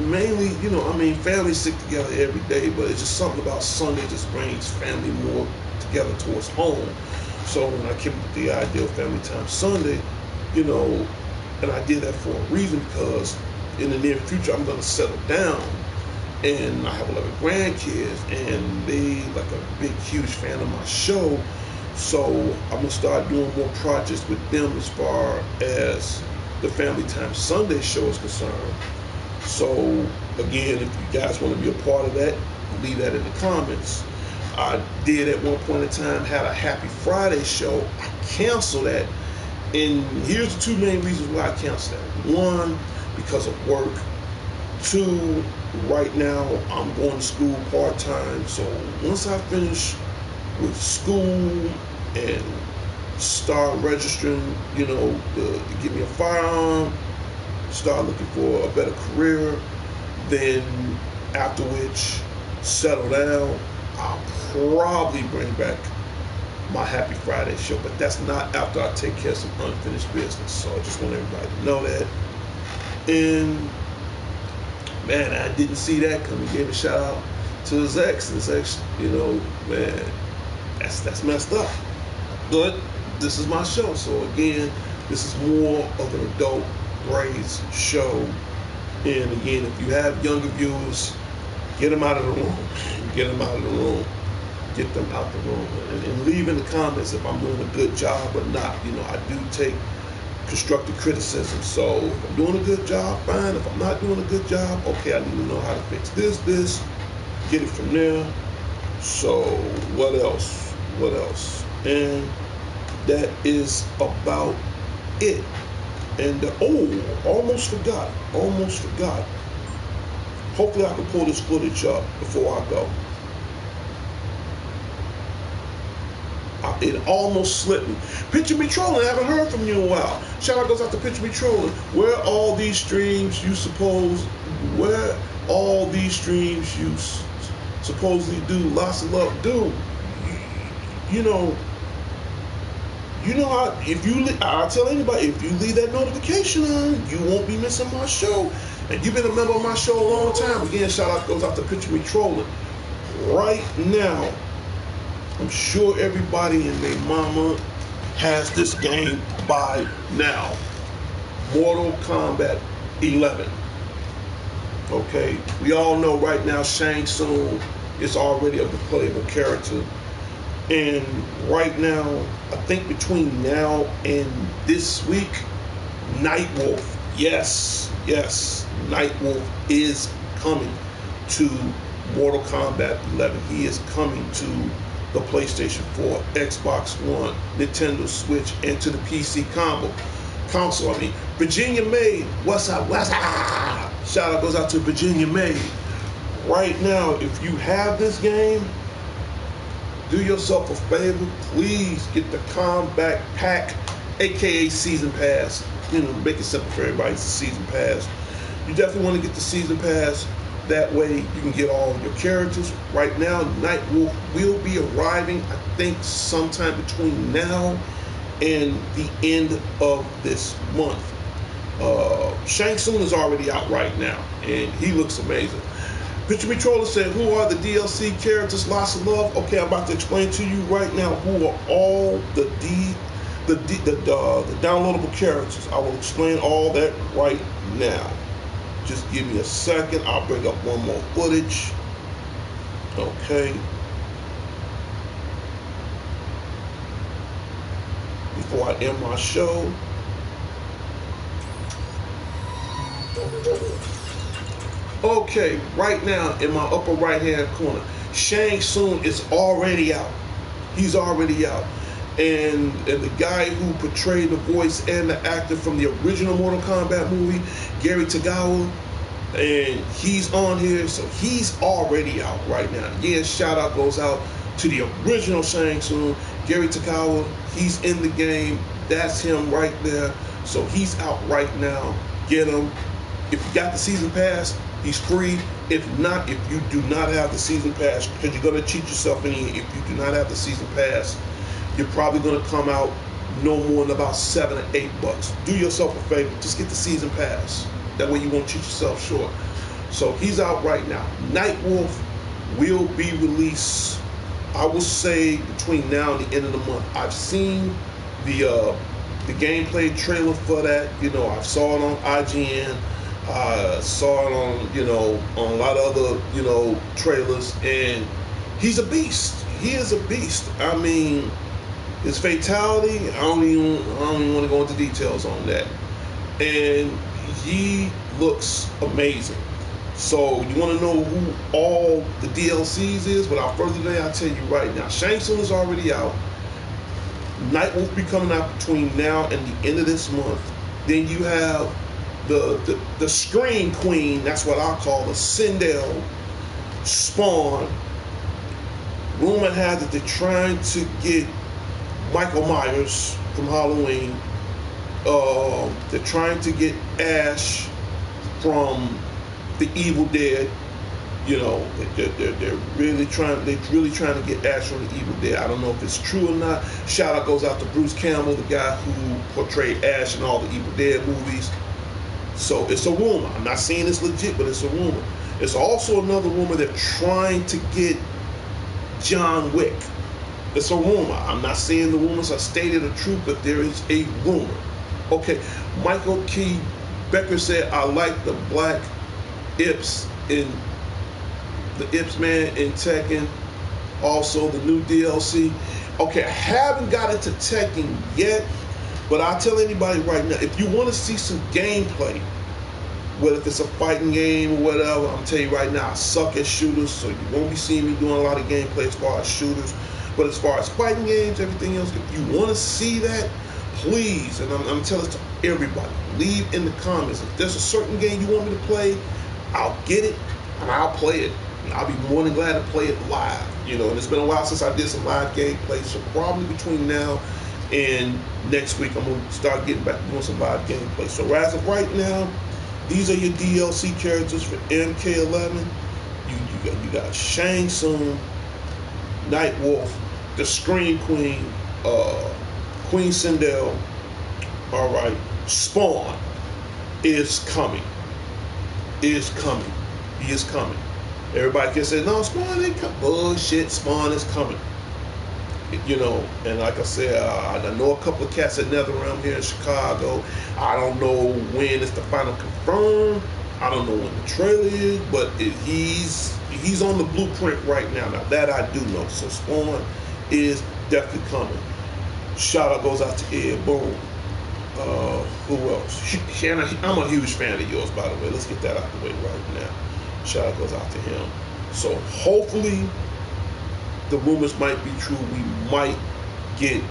mainly, families stick together every day, but it's just something about Sunday just brings family more together towards home. So when I came up with the idea of Family Time Sunday, and I did that for a reason, because in the near future I'm going to settle down, and I have 11 grandkids, and they like a big, huge fan of my show. So I'm going to start doing more projects with them as far as the Family Time Sunday show is concerned. So again, if you guys want to be a part of that, leave that in the comments. I did at one point in time had a Happy Friday show. I canceled that, and here's the two main reasons why I canceled that. One, because of work. Two, right now I'm going to school part-time, so once I finish with school and start registering, to get me a firearm, start looking for a better career, then after which settle down, I'll probably bring back my Happy Friday show, but that's not after I take care of some unfinished business. So I just want everybody to know that. And man, I didn't see that coming. He gave a shout out to his ex. His ex, man, that's messed up. But this is my show, so again, this is more of an adult grades show. And again, if you have younger viewers, get them out of the room. Get them out of the room. get them out the room. And leave in the comments if I'm doing a good job or not. You know, I do take constructive criticism. So if I'm doing a good job, fine. If I'm not doing a good job, okay, I need to know how to fix this, get it from there. So what else? What else? And that is about it. And almost forgot. Hopefully I can pull this footage up before I go. It almost slipped me. Picture me trolling. I haven't heard from you in a while. Shout out goes out to Picture Me Trolling. Where all these streams you supposedly do lots of love. Dude, you know how, I tell anybody, if you leave that notification on, you won't be missing my show. And you've been a member of my show a long time. Again, shout out goes out to Picture Me Trolling. Right now, I'm sure everybody and their mama has this game by now. Mortal Kombat 11. Okay, we all know right now Shang Tsung is already a playable character. And right now, I think between now and this week, Nightwolf, yes, Nightwolf is coming to Mortal Kombat 11. He is coming to the PlayStation 4, Xbox One, Nintendo Switch, and to the PC console. I mean, Virginia Made, what's up? Shout out goes out to Virginia Made. Right now, if you have this game, do yourself a favor, please get the Combat Pack, aka Season Pass. You know, make it simple for everybody, it's a Season Pass. You definitely want to get the Season Pass. That way you can get all your characters. Right now, Nightwolf will be arriving, I think, sometime between now and the end of this month. Shang Tsung is already out right now, and he looks amazing. Picture Me Troller said, who are the DLC characters? Lots of love. Okay, I'm about to explain to you right now who are all the downloadable characters. I will explain all that right now. Just give me a second. I'll bring up one more footage. Okay. Before I end my show. Okay, right now in my upper right hand corner, Shang Tsung is already out. He's already out. And the guy who portrayed the voice and the actor from the original Mortal Kombat movie, Gary Tagawa, and he's on here, so he's already out right now. Yeah, shout out goes out to the original Shang Tsung, Gary Tagawa. He's in the game. That's him right there. So he's out right now. Get him. If you got the season pass, he's free. If not, if you do not have the season pass, because you're going to cheat yourself in here. If you do not have the season pass, you're probably going to come out no more than about $7 or $8. Do yourself a favor, just get the season pass. That way you won't cheat yourself short. So he's out right now. Nightwolf will be released, I will say, between now and the end of the month. I've seen the gameplay trailer for that. You know, I saw it on IGN. I saw it on, on a lot of other, trailers, and he's a beast. He is a beast. I mean, his fatality, I don't even want to go into details on that. And he looks amazing. So you want to know who all the DLCs is? Without further delay, I'll tell you right now. Shang Tsung is already out. Night will be coming out between now and the end of this month. Then you have the Scream Queen, that's what I call her, Sindel, Spawn. Rumor has it they're trying to get Michael Myers from Halloween. They're trying to get Ash from the Evil Dead. They're really trying to get Ash from the Evil Dead. I don't know if it's true or not. Shout out goes out to Bruce Campbell, the guy who portrayed Ash in all the Evil Dead movies. So it's a rumor. I'm not saying it's legit, but it's a rumor. It's also another rumor they're trying to get John Wick. It's a rumor. I'm not saying the rumors are stated or true, but there is a rumor. Okay, Michael Key Becker said, I like the black Ips in the Ips man in Tekken. Also, the new DLC. Okay, I haven't got into Tekken yet, but I'll tell anybody right now, if you want to see some gameplay, whether if it's a fighting game or whatever, I'm telling you right now, I suck at shooters, so you won't be seeing me doing a lot of gameplay as far as shooters. But as far as fighting games, everything else, if you want to see that, please, and I'm telling this to everybody, leave in the comments. If there's a certain game you want me to play, I'll get it and I'll play it. And I'll be more than glad to play it live. You know, and it's been a while since I did some live gameplay, so probably between now and next week, I'm going to start getting back to doing some live gameplay. So as of right now, these are your DLC characters for MK11. You got Shang Tsung, Nightwolf, the Scream Queen, Queen Sindel. All right, Spawn is coming. Is coming. He is coming. Everybody can say, no, Spawn ain't coming. Bullshit, Spawn is coming. You know, and like I said, I know a couple of cats that NetherRealm here in Chicago. I don't know when it's the final confirmed. I don't know when the trailer is, but he's on the blueprint right now. Now that I do know. So Spawn is definitely coming. Shout out goes out to Ed Boon. Who else? Shanna, I'm a huge fan of yours, by the way. Let's get that out the way right now. Shout out goes out to him. So hopefully the rumors might be true. We might get,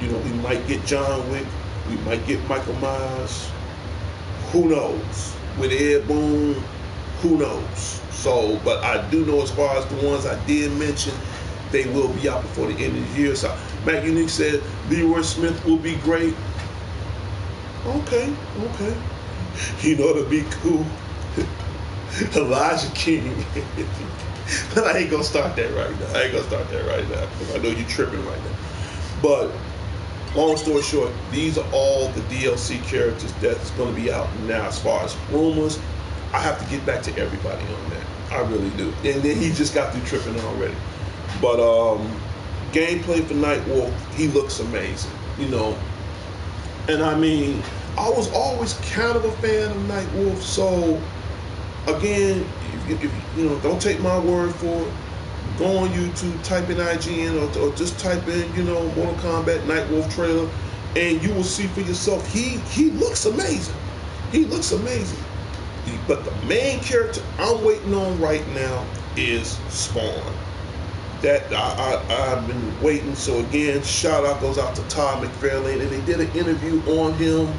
we might get John Wick. We might get Michael Myers. Who knows? With Ed Boon, who knows? So, but I do know as far as the ones I did mention, they will be out before the end of the year. So, Matt Unique said Leroy Smith will be great. Okay. You know, to be cool. Elijah King. But I ain't gonna start that right now. Because I know you're tripping right now. But long story short, these are all the DLC characters that's gonna be out now. As far as rumors, I have to get back to everybody on that. I really do. And then he just got through tripping already. But gameplay for Nightwolf, he looks amazing. You know. And I mean, I was always kind of a fan of Nightwolf, so again, if you know, don't take my word for it. Go on YouTube, type in IGN, or just type in, you know, Mortal Kombat Nightwolf trailer, and you will see for yourself. He looks amazing. He looks amazing. But the main character I'm waiting on right now is Spawn. That I've been waiting. So again, shout out goes out to Todd McFarlane, and they did an interview on him.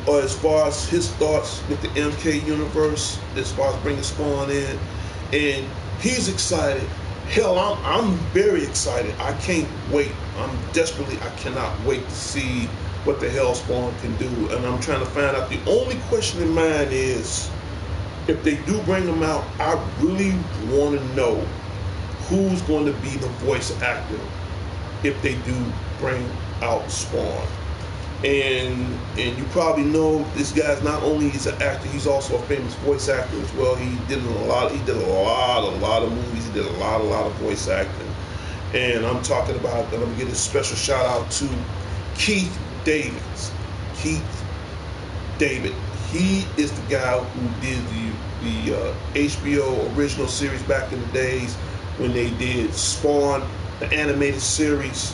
As far as his thoughts with the MK universe, as far as bringing Spawn in, and he's excited. Hell, I'm very excited. I can't wait. I cannot wait to see what the hell Spawn can do. And I'm trying to find out. The only question in mind is, if they do bring him out, I really want to know who's going to be the voice actor if they do bring out Spawn. And you probably know this guy's not only is an actor, he's also a famous voice actor as well. He did a lot of movies. He did a lot of voice acting. And I'm talking about, I'm gonna give a special shout out to Keith David. He is the guy who did the HBO original series back in the days when they did Spawn, the animated series.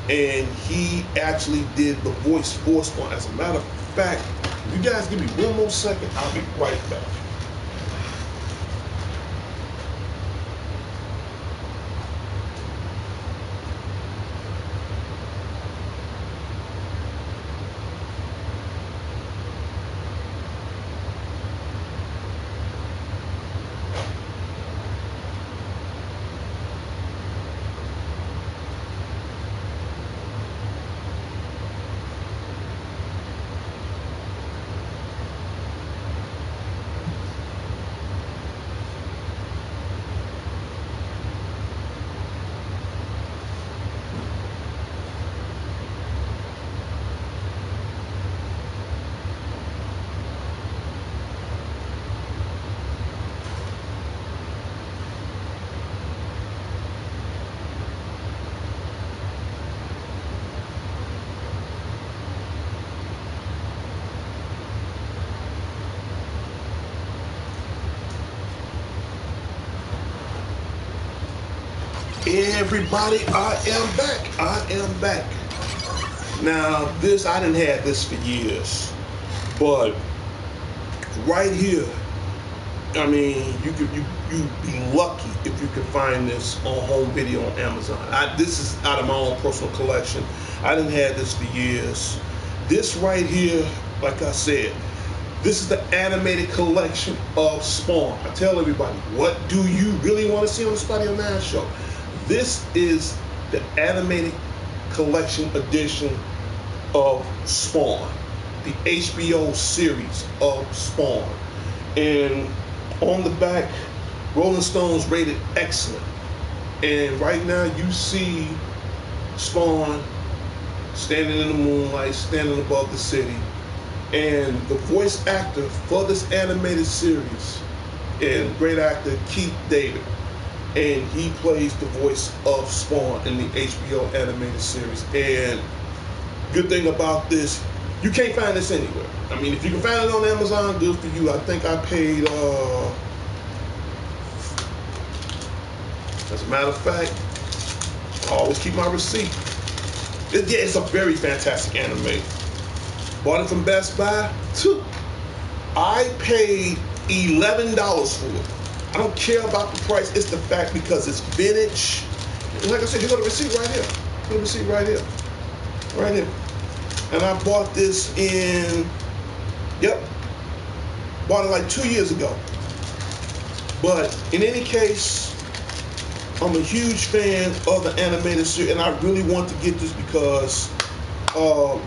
And he actually did the voice for Spawn. As a matter of fact, if you guys give me one more second, I'll be right back. Everybody, I am back. I am back. Now, this, I didn't have this for years, but right here, I mean, you be lucky if you can find this on home video on Amazon. This is out of my own personal collection. I didn't have this for years. This right here, like I said, this is the animated collection of Spawn. I tell everybody, what do you really want to see on the Spotty on 9 show? This is the animated collection edition of Spawn, the HBO series of Spawn. And on the back, Rolling Stones rated excellent. And right now you see Spawn standing in the moonlight, standing above the city. And the voice actor for this animated series and great actor Keith David, and he plays the voice of Spawn in the HBO animated series. And good thing about this, you can't find this anywhere. I mean, if you can find it on Amazon, good for you. I think I paid, as a matter of fact, I always keep my receipt. Yeah, it's a very fantastic anime. Bought it from Best Buy. I paid $11 for it. I don't care about the price. It's the fact because it's vintage. And like I said, you got a receipt right here. You got a receipt right here. Right here. And I bought this in, bought it like 2 years ago. But in any case, I'm a huge fan of the animated series, and I really want to get this because,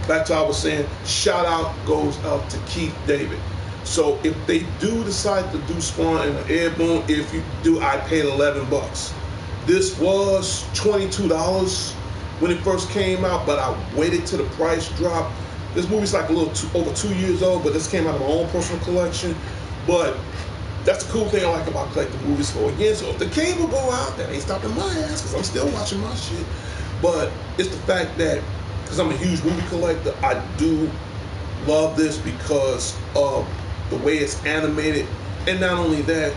back to what I was saying, shout out goes out to Keith David. So if they do decide to do Spawn in the Airborne, if you do, I paid $11. This was $22 when it first came out, but I waited till the price dropped. This movie's like a little over 2 years old, but this came out of my own personal collection. But that's the cool thing I like about collecting movies. So again, so if the cable go out, that ain't stopping my ass because I'm still watching my shit. But it's the fact that, because I'm a huge movie collector, I do love this because of the way it's animated. And not only that,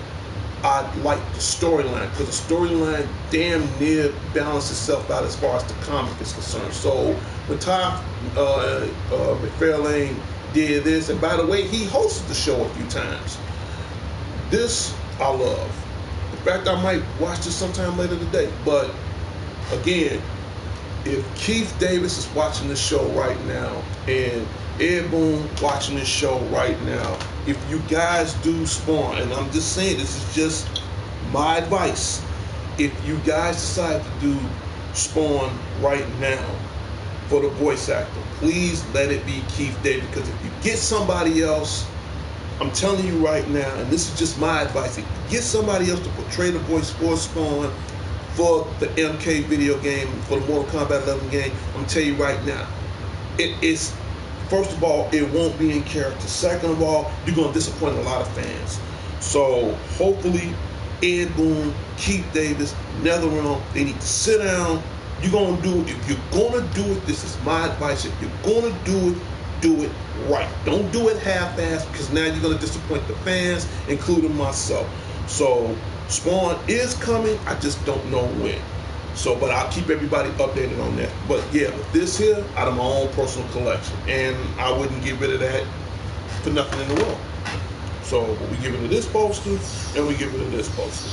I like the storyline, because the storyline damn near balances itself out as far as the comic is concerned. So when Todd McFarlane did this, and by the way, he hosted the show a few times. This I love. In fact, I might watch this sometime later today. But again, if Keith Davis is watching this show right now, and Ed Boon watching this show right now, if you guys do Spawn, and I'm just saying, this is just my advice, if you guys decide to do Spawn right now for the voice actor, please let it be Keith David, because if you get somebody else, I'm telling you right now, and this is just my advice, if you get somebody else to portray the voice for Spawn, for the MK video game, for the Mortal Kombat 11 game, I'm gonna tell you right now, it's, first of all, it won't be in character. Second of all, you're gonna disappoint a lot of fans. So hopefully, Ed Boon, Keith Davis, NetherRealm, they need to sit down. You're gonna do it. If you're gonna do it, this is my advice. If you're gonna do it right. Don't do it half-assed, because now you're gonna disappoint the fans, including myself. So Spawn is coming. I just don't know when. So, but I'll keep everybody updated on that. But yeah, but this here, out of my own personal collection, and I wouldn't get rid of that for nothing in the world. So we get rid of this poster, and we get rid of this poster.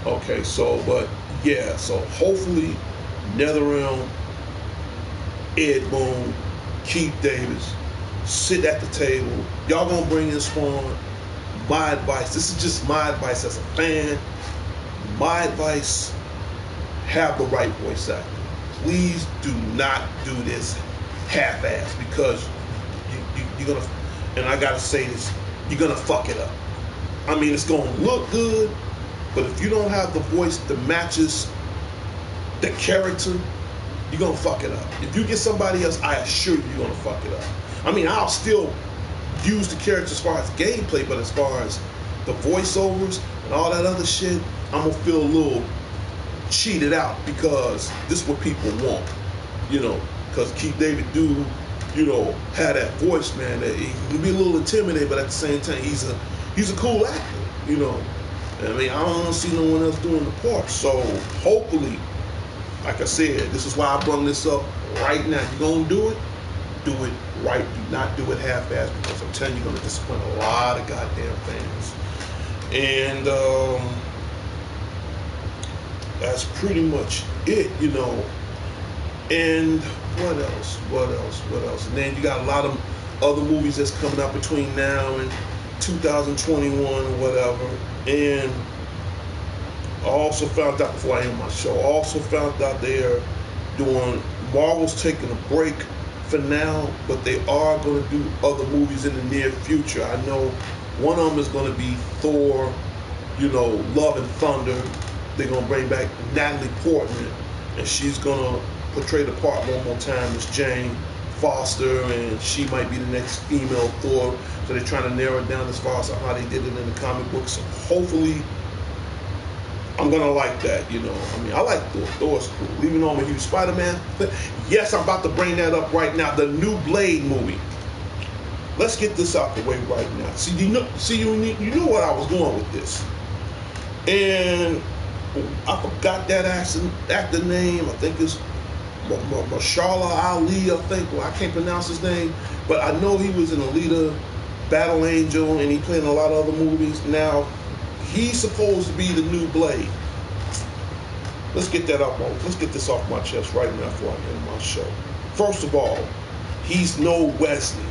Okay, so, but yeah, so hopefully NetherRealm, Ed Boon, Keith Davis, sit at the table. Y'all gonna bring in Spawn. My advice, this is just my advice as a fan. My advice, have the right voice actor. Please do not do this half-assed, because you're gonna, and I gotta say this, you're gonna fuck it up. I mean, it's gonna look good, but if you don't have the voice that matches the character, you're gonna fuck it up. If you get somebody else, I assure you, you're gonna fuck it up. I mean, I'll still use the character as far as gameplay, but as far as the voiceovers and all that other shit, I'm gonna feel a little cheated out, because this is what people want, you know, because Keith David do, you know, have that voice, man, that he can be a little intimidating, but at the same time, he's a cool actor, you know. I mean, I don't see no one else doing the part. So hopefully, like I said, this is why I brought this up right now. You're gonna do it right. Do not do it half-assed, because I'm telling you, you're gonna disappoint a lot of goddamn fans. And that's pretty much it, you know. And what else? And then you got a lot of other movies that's coming out between now and 2021 or whatever. And I also found out, before I end my show, I also found out they're doing, Marvel's taking a break for now, but they are going to do other movies in the near future. I know one of them is going to be Thor, you know, Love and Thunder. They're going to bring back Natalie Portman, and she's going to portray the part one more time as Jane Foster, and she might be the next female Thor. So they're trying to narrow it down as far as how they did it in the comic books. So hopefully, I'm gonna like that, you know. I mean, I like Thor. Thor's cool. Even though I'm a huge Spider-Man. Yes, I'm about to bring that up right now. The new Blade movie. Let's get this out the way right now. You know what I was going with this. And I forgot that actor name. I think it's Mahershala Ali, I think. Well, I can't pronounce his name, but I know he was in Alita, Battle Angel, and he played in a lot of other movies. Now, he's supposed to be the new Blade. Let's get that up. Let's get this off my chest right now before I end my show. First of all, he's no Wesley.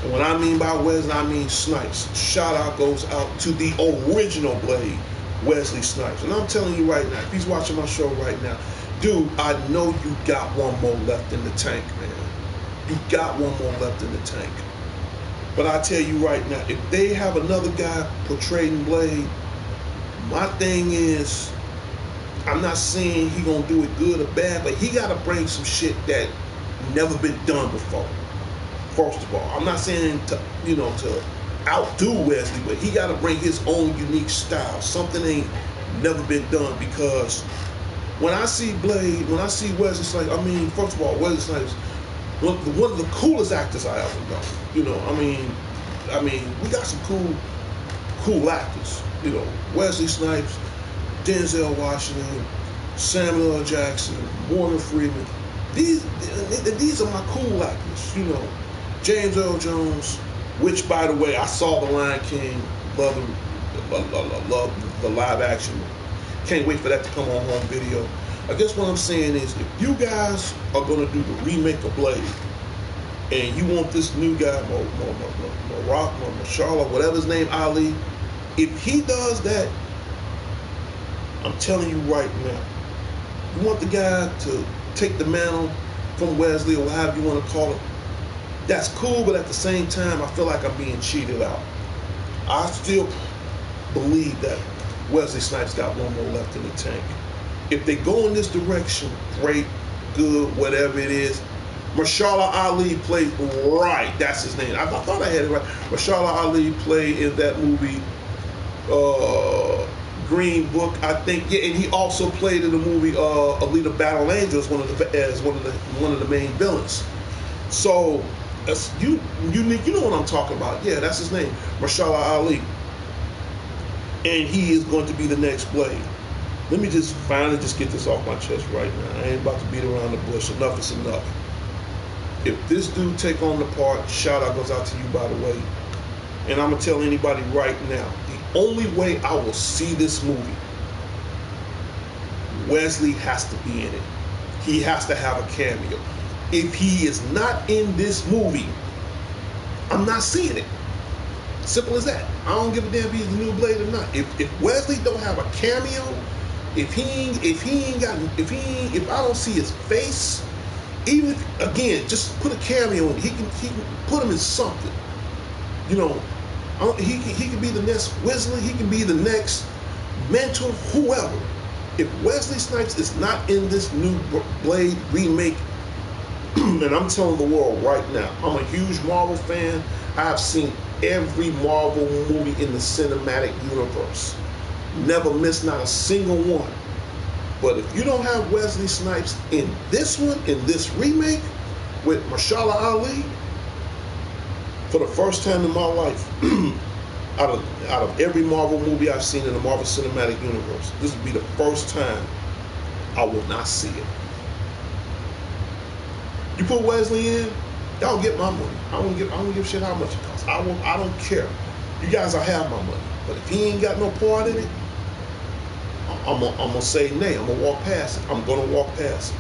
And when I mean by Wesley, I mean Snipes. Shout out goes out to the original Blade, Wesley Snipes. And I'm telling you right now, if he's watching my show right now, dude, I know you got one more left in the tank, man. You got one more left in the tank. But I tell you right now, if they have another guy portraying Blade, my thing is, I'm not saying he gonna do it good or bad, but he gotta bring some shit that never been done before. First of all, I'm not saying to outdo Wesley, but he gotta bring his own unique style, something ain't never been done. Because when I see Blade, when I see Wesley Snipes, I mean, first of all, Wesley Snipes, one of the coolest actors I ever know. You know, I mean, we got some cool actors. You know, Wesley Snipes, Denzel Washington, Samuel L. Jackson, Morgan Freeman. These are my cool actors. You know, James Earl Jones, which, by the way, I saw The Lion King, love the live action. Can't wait for that to come on home video. I guess what I'm saying is, if you guys are going to do the remake of Blade, and you want this new guy, Mahershala, whatever his name, Ali, if he does that, I'm telling you right now, you want the guy to take the mantle from Wesley, or however you want to call it, that's cool, but at the same time, I feel like I'm being cheated out. I still believe that Wesley Snipes got one more left in the tank. If they go in this direction, great, good, whatever it is. Mahershala Ali played, right, that's his name. I thought I had it right. Mahershala Ali played in that movie, Green Book, I think. Yeah, and he also played in the movie Alita Battle Angel as one of the main villains. So you know what I'm talking about. Yeah, that's his name, Mahershala Ali. And he is going to be the next Blade. Let me just finally get this off my chest right now. I ain't about to beat around the bush. Enough is enough. If this dude take on the part, shout out goes out to you, by the way. And I'm going to tell anybody right now, the only way I will see this movie, Wesley has to be in it. He has to have a cameo. If he is not in this movie, I'm not seeing it. Simple as that. I don't give a damn if he's the new Blade or not. If Wesley don't have a cameo, if I don't see his face, even again, just put a cameo in. He can put him in something. You know, he can be the next Wesley. He can be the next mentor, whoever. If Wesley Snipes is not in this new Blade remake, and I'm telling the world right now, I'm a huge Marvel fan. I've seen every Marvel movie in the cinematic universe. Never missed not a single one. But if you don't have Wesley Snipes in this one, in this remake, with Mahershala Ali, for the first time in my life, Out of every Marvel movie I've seen in the Marvel Cinematic Universe, this would be the first time I will not see it. You put Wesley in, y'all get my money. I don't give a shit how much it costs. I don't care. You guys will have my money. But if he ain't got no part in it, I'm gonna say nay. I'm gonna walk past it. I'm gonna walk past it.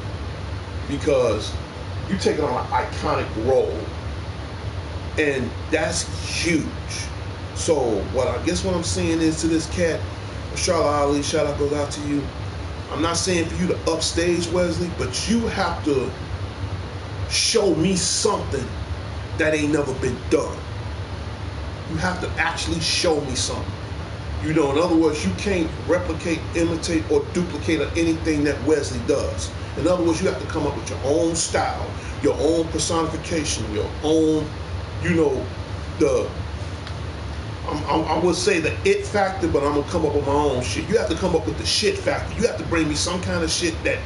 Because you taking on an iconic role, and that's huge. So what I'm saying is to this cat, Charlotte Ali, shout out goes out to you. I'm not saying for you to upstage Wesley, but you have to show me something that ain't never been done. You have to actually show me something. You know, in other words, you can't replicate, imitate, or duplicate anything that Wesley does. In other words, you have to come up with your own style, your own personification, your own, you know, I would say the it factor, but I'm gonna come up with my own shit. You have to come up with the shit factor. You have to bring me some kind of shit that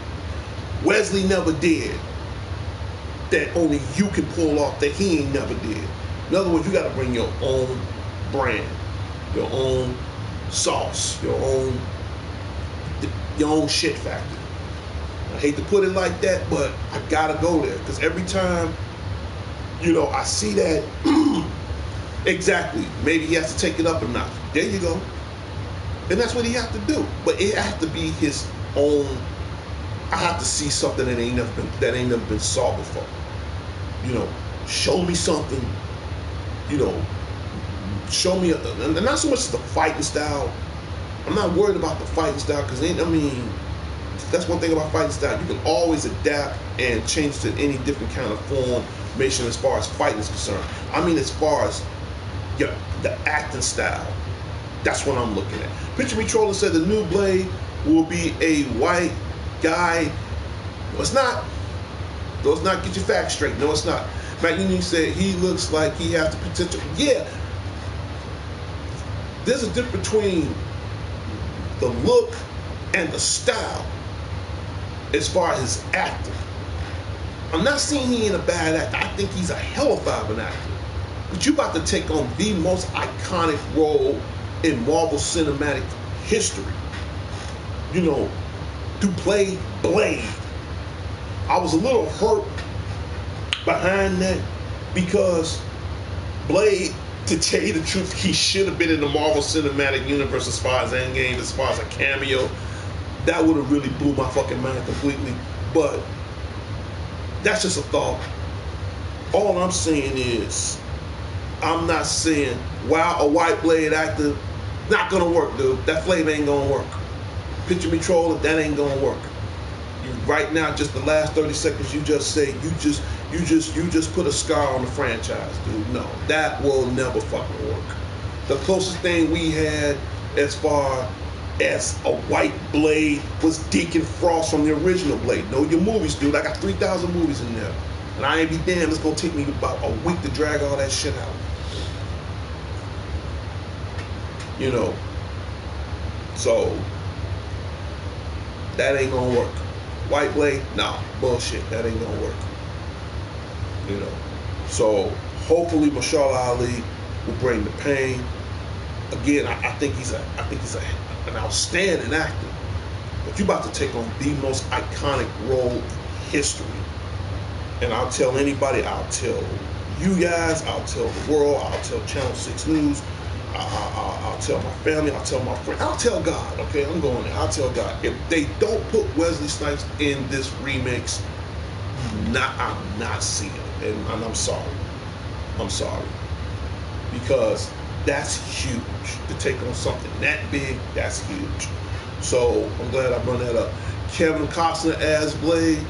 Wesley never did, that only you can pull off, that he ain't never did. In other words, you got to bring your own brand, your own sauce, your own shit factor. I hate to put it like that, but I gotta go there, because every time, you know, I see that. Exactly. Maybe he has to take it up a notch. There you go. And that's what he has to do. But it has to be his own. I have to see something that ain't never been saw before. You know, show me something. You know, show me, and not so much the fighting style. I'm not worried about the fighting style, because I mean, that's one thing about fighting style. You can always adapt and change to any different kind of formation as far as fighting is concerned. I mean, as far as the acting style, that's what I'm looking at. Picture Me Trolling said the new Blade will be a white guy. No, it's not. Let's not get your facts straight. No, it's not. Matt Union said he looks like he has the potential. Yeah. There's a difference between the look and the style as far as his acting. I'm not saying he ain't a bad actor. I think he's a hell of an actor. But you about to take on the most iconic role in Marvel Cinematic history. You know, to play Blade. I was a little hurt behind that, because Blade, to tell you the truth, he should have been in the Marvel Cinematic Universe as far as Endgame, as far as a cameo. That would have really blew my fucking mind completely. But that's just a thought. All I'm saying is, I'm not saying, wow, a white Blade actor, not gonna work, dude. That flavor ain't gonna work. Picture Me Trolling, that ain't gonna work. Right now, just the last 30 seconds, you just say, you just put a scar on the franchise, dude. No, that will never fucking work. The closest thing we had as far as a white Blade was Deacon Frost from the original Blade. Know your movies, dude. I got 3,000 movies in there. And I ain't be damned, it's gonna take me about a week to drag all that shit out. You know. So, that ain't gonna work. White Blade, nah, bullshit. That ain't gonna work. You know. So, hopefully Mahershala Ali will bring the pain. Again, I think he's an outstanding actor. But you about to take on the most iconic role in history. And I'll tell anybody, I'll tell you guys, I'll tell the world, I'll tell Channel 6 News, I'll tell my family, I'll tell my friends, I'll tell God, okay, I'm going there, I'll tell God. If they don't put Wesley Snipes in this remix, I'm not seeing it, and I'm sorry. I'm sorry. Because that's huge. To take on something that big, that's huge. So, I'm glad I brought that up. Kevin Costner as Blade.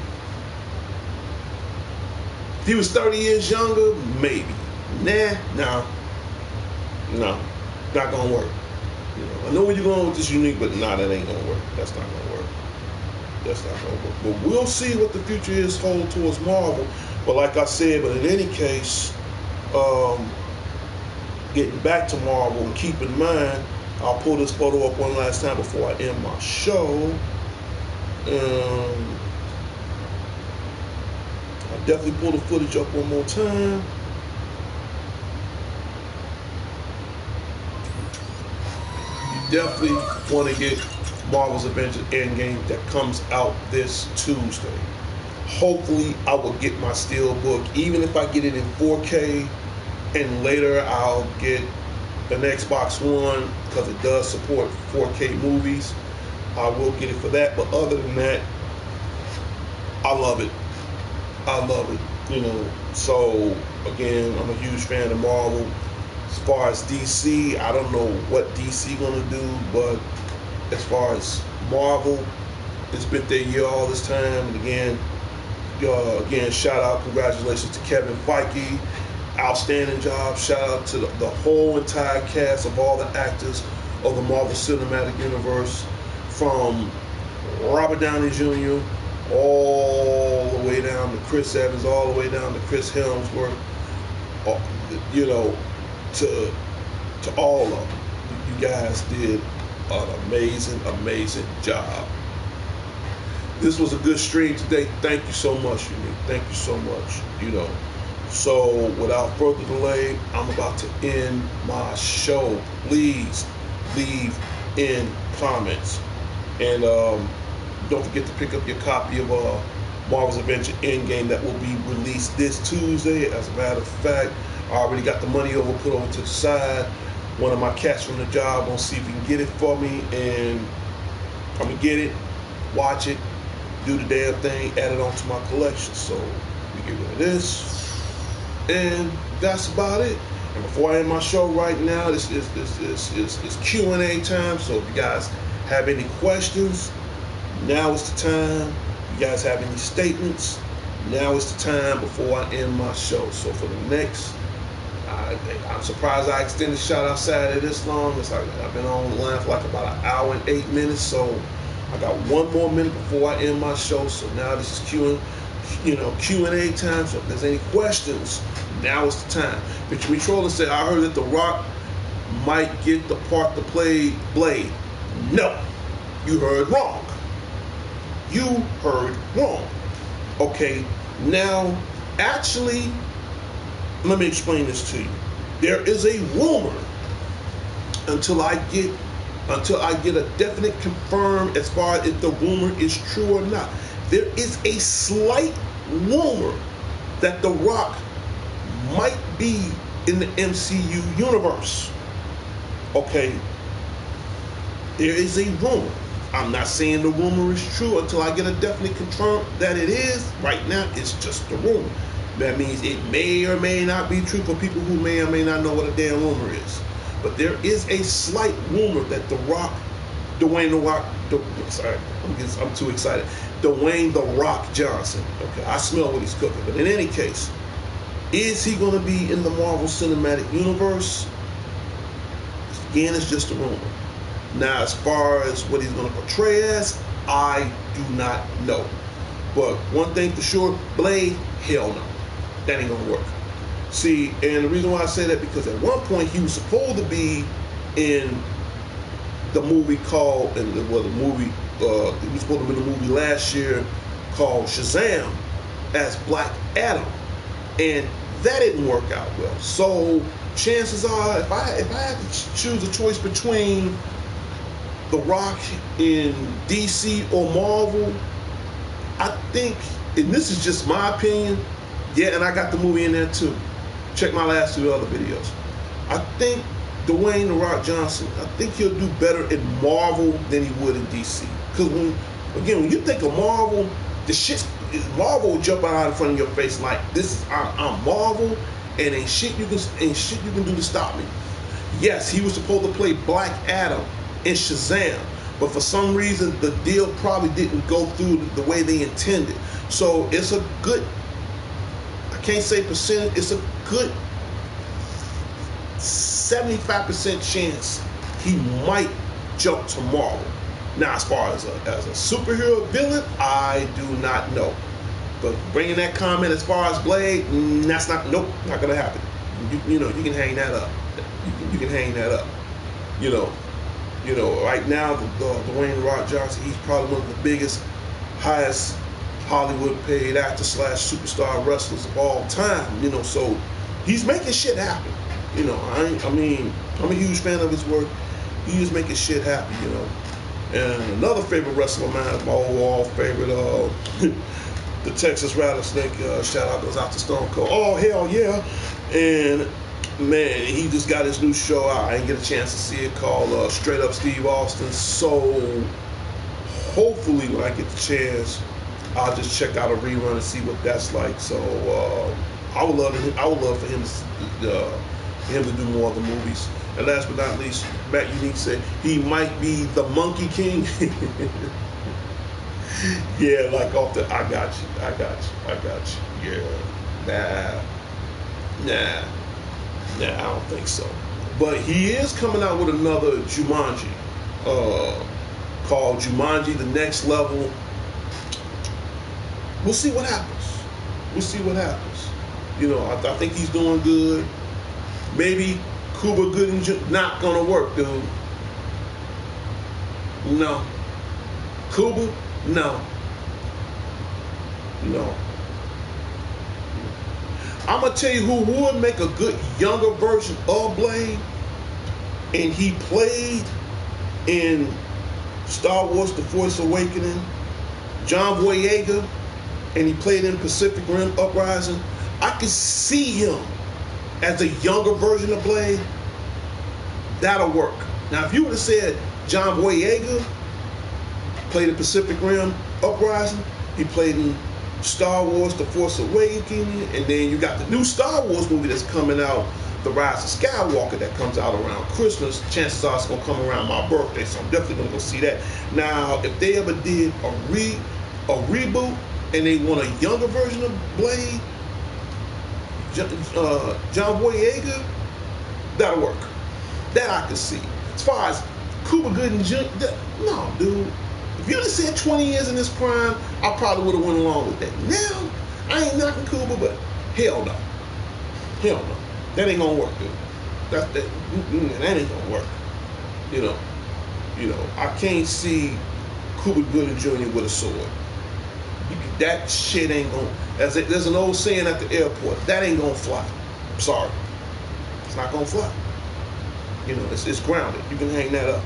If he was 30 years younger, maybe. No, not gonna work. You know, I know where you're going with this unique, but nah, that ain't gonna work. That's not gonna work. That's not gonna work. But we'll see what the future is hold towards Marvel. But like I said, but in any case, getting back to Marvel, and keep in mind, I'll pull this photo up one last time before I end my show. I'll definitely pull the footage up one more time. definitely want to get Marvel's Avengers Endgame that comes out this Tuesday. Hopefully, I will get my Steelbook, even if I get it in 4K, and later I'll get an Xbox One because it does support 4K movies. I will get it for that, but other than that, I love it. I love it. So again, I'm a huge fan of Marvel. As far as DC, I don't know what DC gonna do, but as far as Marvel, it's been their year all this time. And again, shout out, congratulations to Kevin Feige, outstanding job. Shout out to the whole entire cast of all the actors of the Marvel Cinematic Universe, from Robert Downey Jr. all the way down to Chris Evans, all the way down to Chris Hemsworth, to all of them. You guys did an amazing job. This was a good stream today. Thank you so much, Unique. Thank you so much. So without further delay, I'm about to end my show. Please leave in comments. And don't forget to pick up your copy of Marvel's Avengers Endgame that will be released this Tuesday. As a matter of fact, I already got the money put over to the side. One of my cats from the job gonna see if he can get it for me, and I'm gonna get it, watch it, do the damn thing, add it onto my collection. So we get rid of this, and that's about it. And before I end my show right now, this is Q&A time. So if you guys have any questions, now is the time. If you guys have any statements, now is the time before I end my show. So for the next, I'm surprised I extended shout out Saturday this long. It's like I've been on the line for like about an hour and 8 minutes. So I got 1 more minute before I end my show. So now this is Q&A time. So if there's any questions, now is the time. Victor Trolling said, I heard that The Rock might get the part to play Blade. No, you heard wrong. You heard wrong. Okay, now, actually, let me explain this to you. There is a rumor, until I get a definite confirm as far as if the rumor is true or not. There is a slight rumor that The Rock might be in the MCU universe. Okay, there is a rumor. I'm not saying the rumor is true until I get a definite confirm that it is. Right now, it's just a rumor. That means it may or may not be true for people who may or may not know what a damn rumor is. But there is a slight rumor that Dwayne The Rock Johnson. Okay, I smell what he's cooking. But in any case, is he going to be in the Marvel Cinematic Universe? Again, it's just a rumor. Now, as far as what he's going to portray as, I do not know. But one thing for sure, Blade, hell no. That ain't going to work. See, and the reason why I say that, because at one point he was supposed to be in the movie called, he was supposed to be in the movie last year called Shazam as Black Adam. And that didn't work out well. So chances are, if I had to choose a choice between The Rock in DC or Marvel, I think, and this is just my opinion, yeah, and I got the movie in there too. Check my last 2 other videos. I think Dwayne The Rock Johnson, I think he'll do better in Marvel than he would in DC. Because when you think of Marvel, Marvel will jump out in front of your face like, I'm Marvel, and ain't shit you can do to stop me. Yes, he was supposed to play Black Adam in Shazam, but for some reason the deal probably didn't go through the way they intended. So it's a good, I can't say percentage, it's a good 75% chance he might jump to Marvel. Now, as far as a superhero villain, I do not know. But bringing that comment as far as Blade, that's not gonna happen. You can hang that up. You can hang that up. Right now, Dwayne The Rock Johnson, he's probably one of the biggest, highest Hollywood paid actor / superstar wrestlers of all time. So he's making shit happen. I'm a huge fan of his work. He just making shit happen, you know. And another favorite wrestler of mine is my overall favorite, the Texas Rattlesnake. Shout out goes out to Stone Cold. Oh hell yeah! And man, he just got his new show out. I didn't get a chance to see it, called Straight Up Steve Austin. So hopefully when I get the chance, I'll just check out a rerun and see what that's like. So I would love for him to do more of the movies. And last but not least, Matt Unique said he might be the Monkey King. Yeah, like off the, I got you. Yeah, nah, I don't think so. But he is coming out with another Jumanji, called Jumanji: The Next Level. We'll see what happens. You know, I think he's doing good. Maybe Cuba Gooding not gonna work, dude. No. Cuba, no. I'm gonna tell you who would make a good younger version of Blade, and he played in Star Wars: The Force Awakening, John Boyega, and he played in Pacific Rim Uprising. I could see him as a younger version of Blade. That'll work. Now, if you would have said John Boyega played in Pacific Rim Uprising, he played in Star Wars: The Force Awakening, and then you got the new Star Wars movie that's coming out, The Rise of Skywalker, that comes out around Christmas. Chances are it's gonna come around my birthday, so I'm definitely gonna go see that. Now, if they ever did a reboot and they want a younger version of Blade, John Boyega, that'll work. That I can see. As far as Cuba Gooding Jr., no, dude. If you'd have said 20 years in his prime, I probably would have went along with that. Now, I ain't knocking Cuba, but hell no. That ain't gonna work, dude. That ain't gonna work. You know, I can't see Cuba Gooding Jr. with a sword. That shit ain't gonna. There's an old saying at the airport. That ain't gonna fly. I'm sorry. It's not gonna fly. You know, it's grounded. You can hang that up.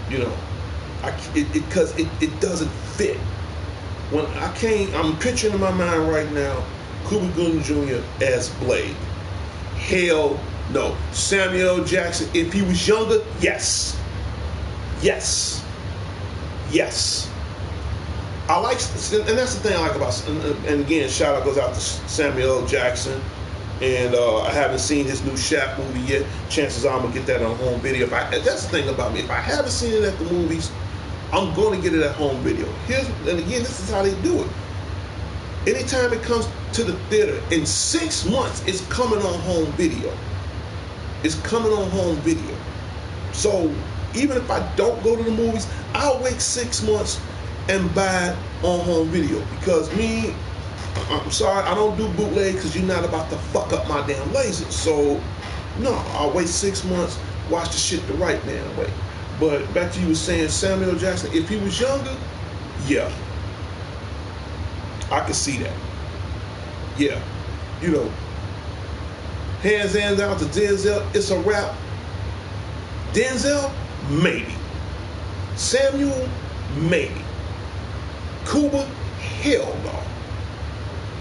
You know, because it doesn't fit. When I'm picturing in my mind right now Cuba Gooding Jr. as Blade. Hell no. Samuel Jackson, if he was younger, yes. I like, and that's the thing I like about, and again, shout out goes out to Samuel L. Jackson. And I haven't seen his new Shaq movie yet. Chances are I'm gonna get that on home video. That's the thing about me. If I haven't seen it at the movies, I'm gonna get it at home video. And again, this is how they do it. Anytime it comes to the theater, in 6 months, it's coming on home video. So even if I don't go to the movies, I'll wait 6 months and buy it on home video, because I'm sorry, I don't do bootleg, because you're not about to fuck up my damn laser. So no, I'll wait 6 months, watch the shit the right damn way. But back to you were saying Samuel Jackson, if he was younger, yeah, I could see that. Yeah, you know, hands out to Denzel, it's a wrap. Denzel, maybe. Samuel, maybe. Cuba, hell no.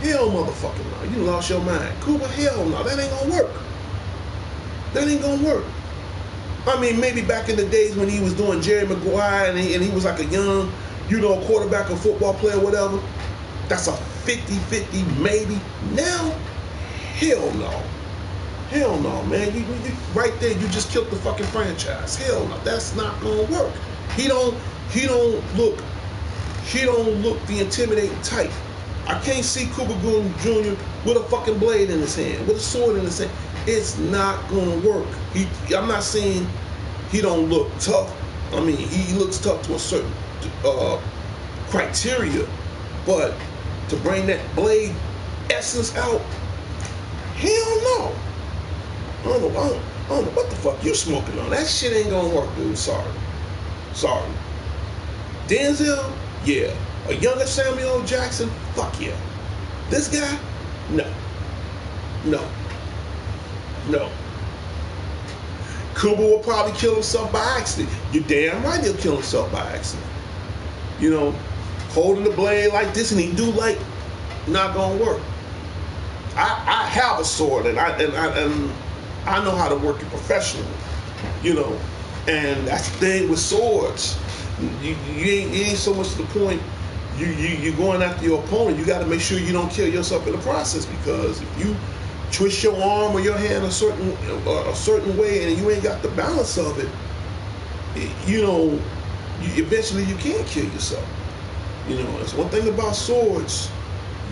Hell motherfucking no. You lost your mind. Cuba, hell no. That ain't gonna work. I mean, maybe back in the days when he was doing Jerry Maguire and he was like a young, quarterback or football player, whatever. That's a 50-50 maybe. Now, hell no. Hell no, man. You right there, you just killed the fucking franchise. Hell no. That's not gonna work. He don't look the intimidating type. I can't see Cuba Gooding Jr. with a fucking blade in his hand, with a sword in his hand. It's not gonna work. I'm not saying he don't look tough. I mean, he looks tough to a certain criteria, but to bring that blade essence out, hell no. I don't know what the fuck you smoking on. That shit ain't gonna work, dude. Sorry. Denzel, yeah. A younger Samuel Jackson, fuck yeah. This guy, no. Kuba will probably kill himself by accident. You're damn right he'll kill himself by accident. You know, holding the blade like this, and he do like, not gonna work. I have a sword, and I know how to work it professionally. You know, and that's the thing with swords. You ain't so much to the point. You're going after your opponent. You got to make sure you don't kill yourself in the process, because if you twist your arm or your hand a certain way and you ain't got the balance of it, you know, eventually you can kill yourself. You know, that's one thing about swords.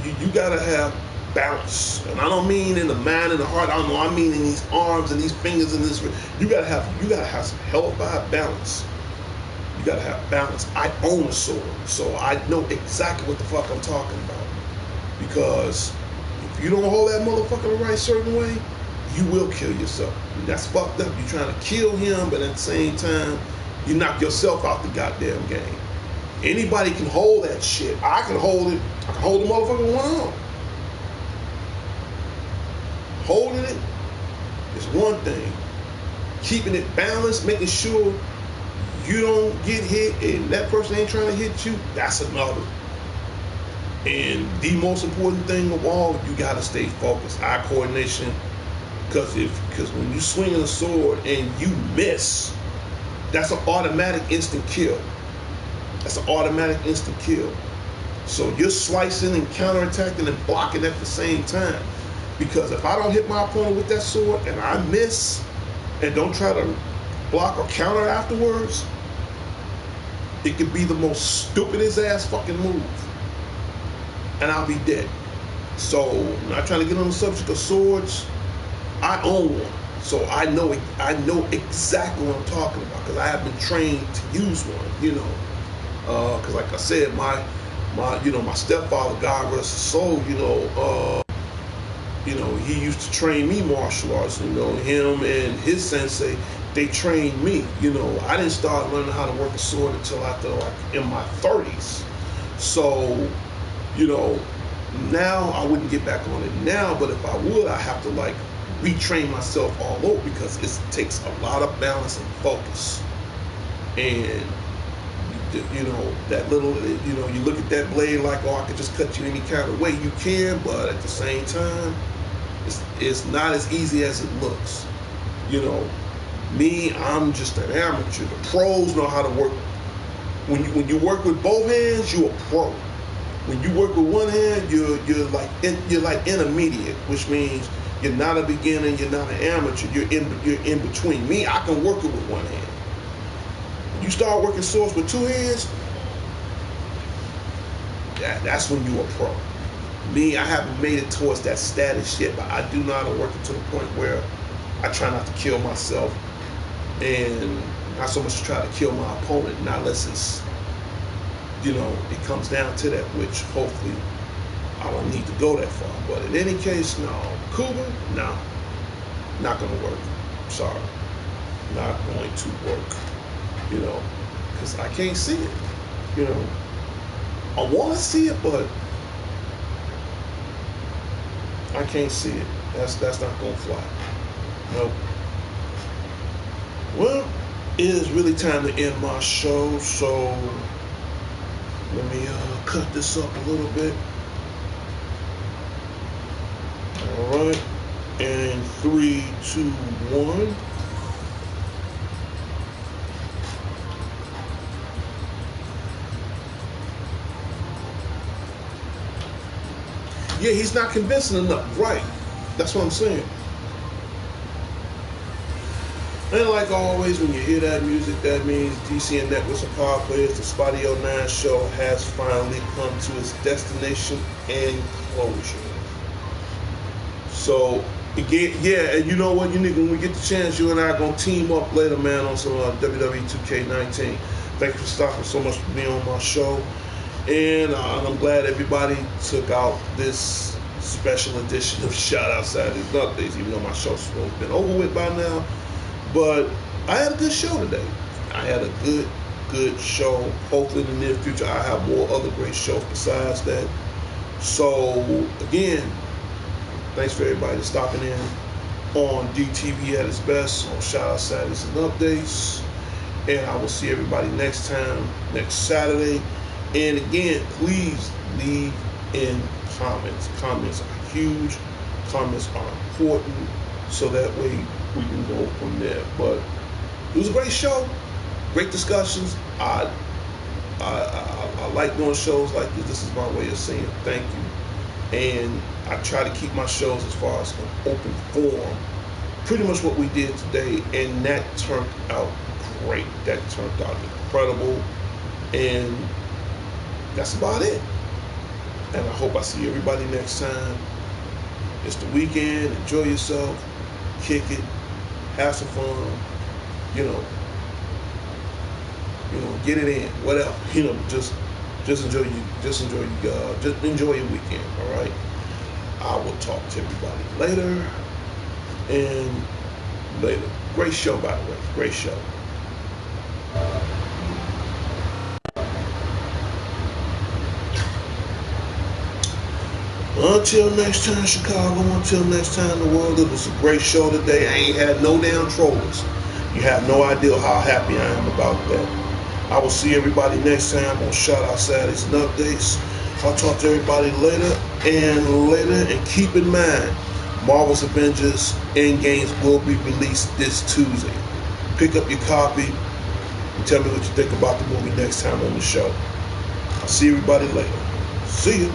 You gotta have balance, and I don't mean in the mind and the heart. I mean in these arms and these fingers and this. You gotta have some hell-fire balance. You gotta have balance. I own a sword, so I know exactly what the fuck I'm talking about. Because if you don't hold that motherfucker the right certain way, you will kill yourself. And that's fucked up. You're trying to kill him, but at the same time, you knock yourself out the goddamn game. Anybody can hold that shit. I can hold it. I can hold the motherfucker with one arm. Holding it is one thing. Keeping it balanced, making sure you don't get hit and that person ain't trying to hit you, that's another. And the most important thing of all, you gotta stay focused. Eye coordination. Because when you swing a sword and you miss, that's an automatic instant kill. That's an automatic instant kill. So you're slicing and counterattacking and blocking at the same time. Because if I don't hit my opponent with that sword and I miss and don't try to block or counter afterwards, it could be the most stupidest ass fucking move. And I'll be dead. So, I'm not trying to get on the subject of swords. I own one. So I know exactly what I'm talking about, because I have been trained to use one, you know. Because like I said, my stepfather, God rest his soul, he used to train me martial arts. You know, him and his sensei, they trained me. You know, I didn't start learning how to work a sword until after in my 30s. So, you know, now I wouldn't get back on it now, but if I would, I have to retrain myself all over, because it takes a lot of balance and focus. And you know, that little, you look at that blade like, oh, I could just cut you any kind of way. You can, but at the same time, it's not as easy as it looks. You know, me, I'm just an amateur. The pros know how to work. When you work with both hands, you're a pro. When you work with one hand, you're like intermediate, which means you're not a beginner, you're not an amateur. You're in between. Me, I can work it with one hand. You start working swords with two hands, that's when you're a pro. Me, I haven't made it towards that status yet, but I do know how to work it to the point where I try not to kill myself, and not so much to try to kill my opponent, not unless it's, it comes down to that, which hopefully I don't need to go that far. But in any case, no. Kuba, no. Not going to work. Sorry. Not going to work. Because I can't see it. I want to see it, but I can't see it. That's not gonna fly. Nope. Well, it is really time to end my show, so let me cut this up a little bit. All right, and 3, 2, 1. Yeah, he's not convincing enough. Right. That's what I'm saying. And like always, when you hear that music, that means D.C.N Networks and Power Players, the Spotty 09 show has finally come to its destination and closure. So, again, yeah, and you know what, you niggas, when we get the chance, you and I are going to team up later, man, on some WWE 2K19. Thank you for stopping so much for being on my show. And I'm glad everybody took out this special edition of Shout Out Saturdays and Updates, even though my show's been over with by now. But I had a good show today. I had a good show. Hopefully in the near future I have more other great shows besides that. So, again, thanks for everybody stopping in. on DTV at its best on Shout Out Saturdays and Updates. And I will see everybody next time, next Saturday. And again, please leave in comments. Comments are huge. Comments are important. So that way we can go from there. But it was a great show. Great discussions. I like doing shows like this. This is my way of saying thank you. And I try to keep my shows as far as an open forum. Pretty much what we did today, and that turned out great. That turned out incredible. And that's about it. And I hope I see everybody next time. It's the weekend. Enjoy yourself. Kick it. Have some fun. Get it in. Whatever. Just enjoy just enjoy your weekend. All right. I will talk to everybody later. And later. Great show, by the way. Great show. Until next time, Chicago. Until next time, the world. It was a great show today. I ain't had no damn trollers. You have no idea how happy I am about that. I will see everybody next time on Shout Out Saturdays and Updates. I'll talk to everybody later. And keep in mind, Marvel's Avengers Endgames will be released this Tuesday. Pick up your copy and tell me what you think about the movie next time on the show. I'll see everybody later. See you.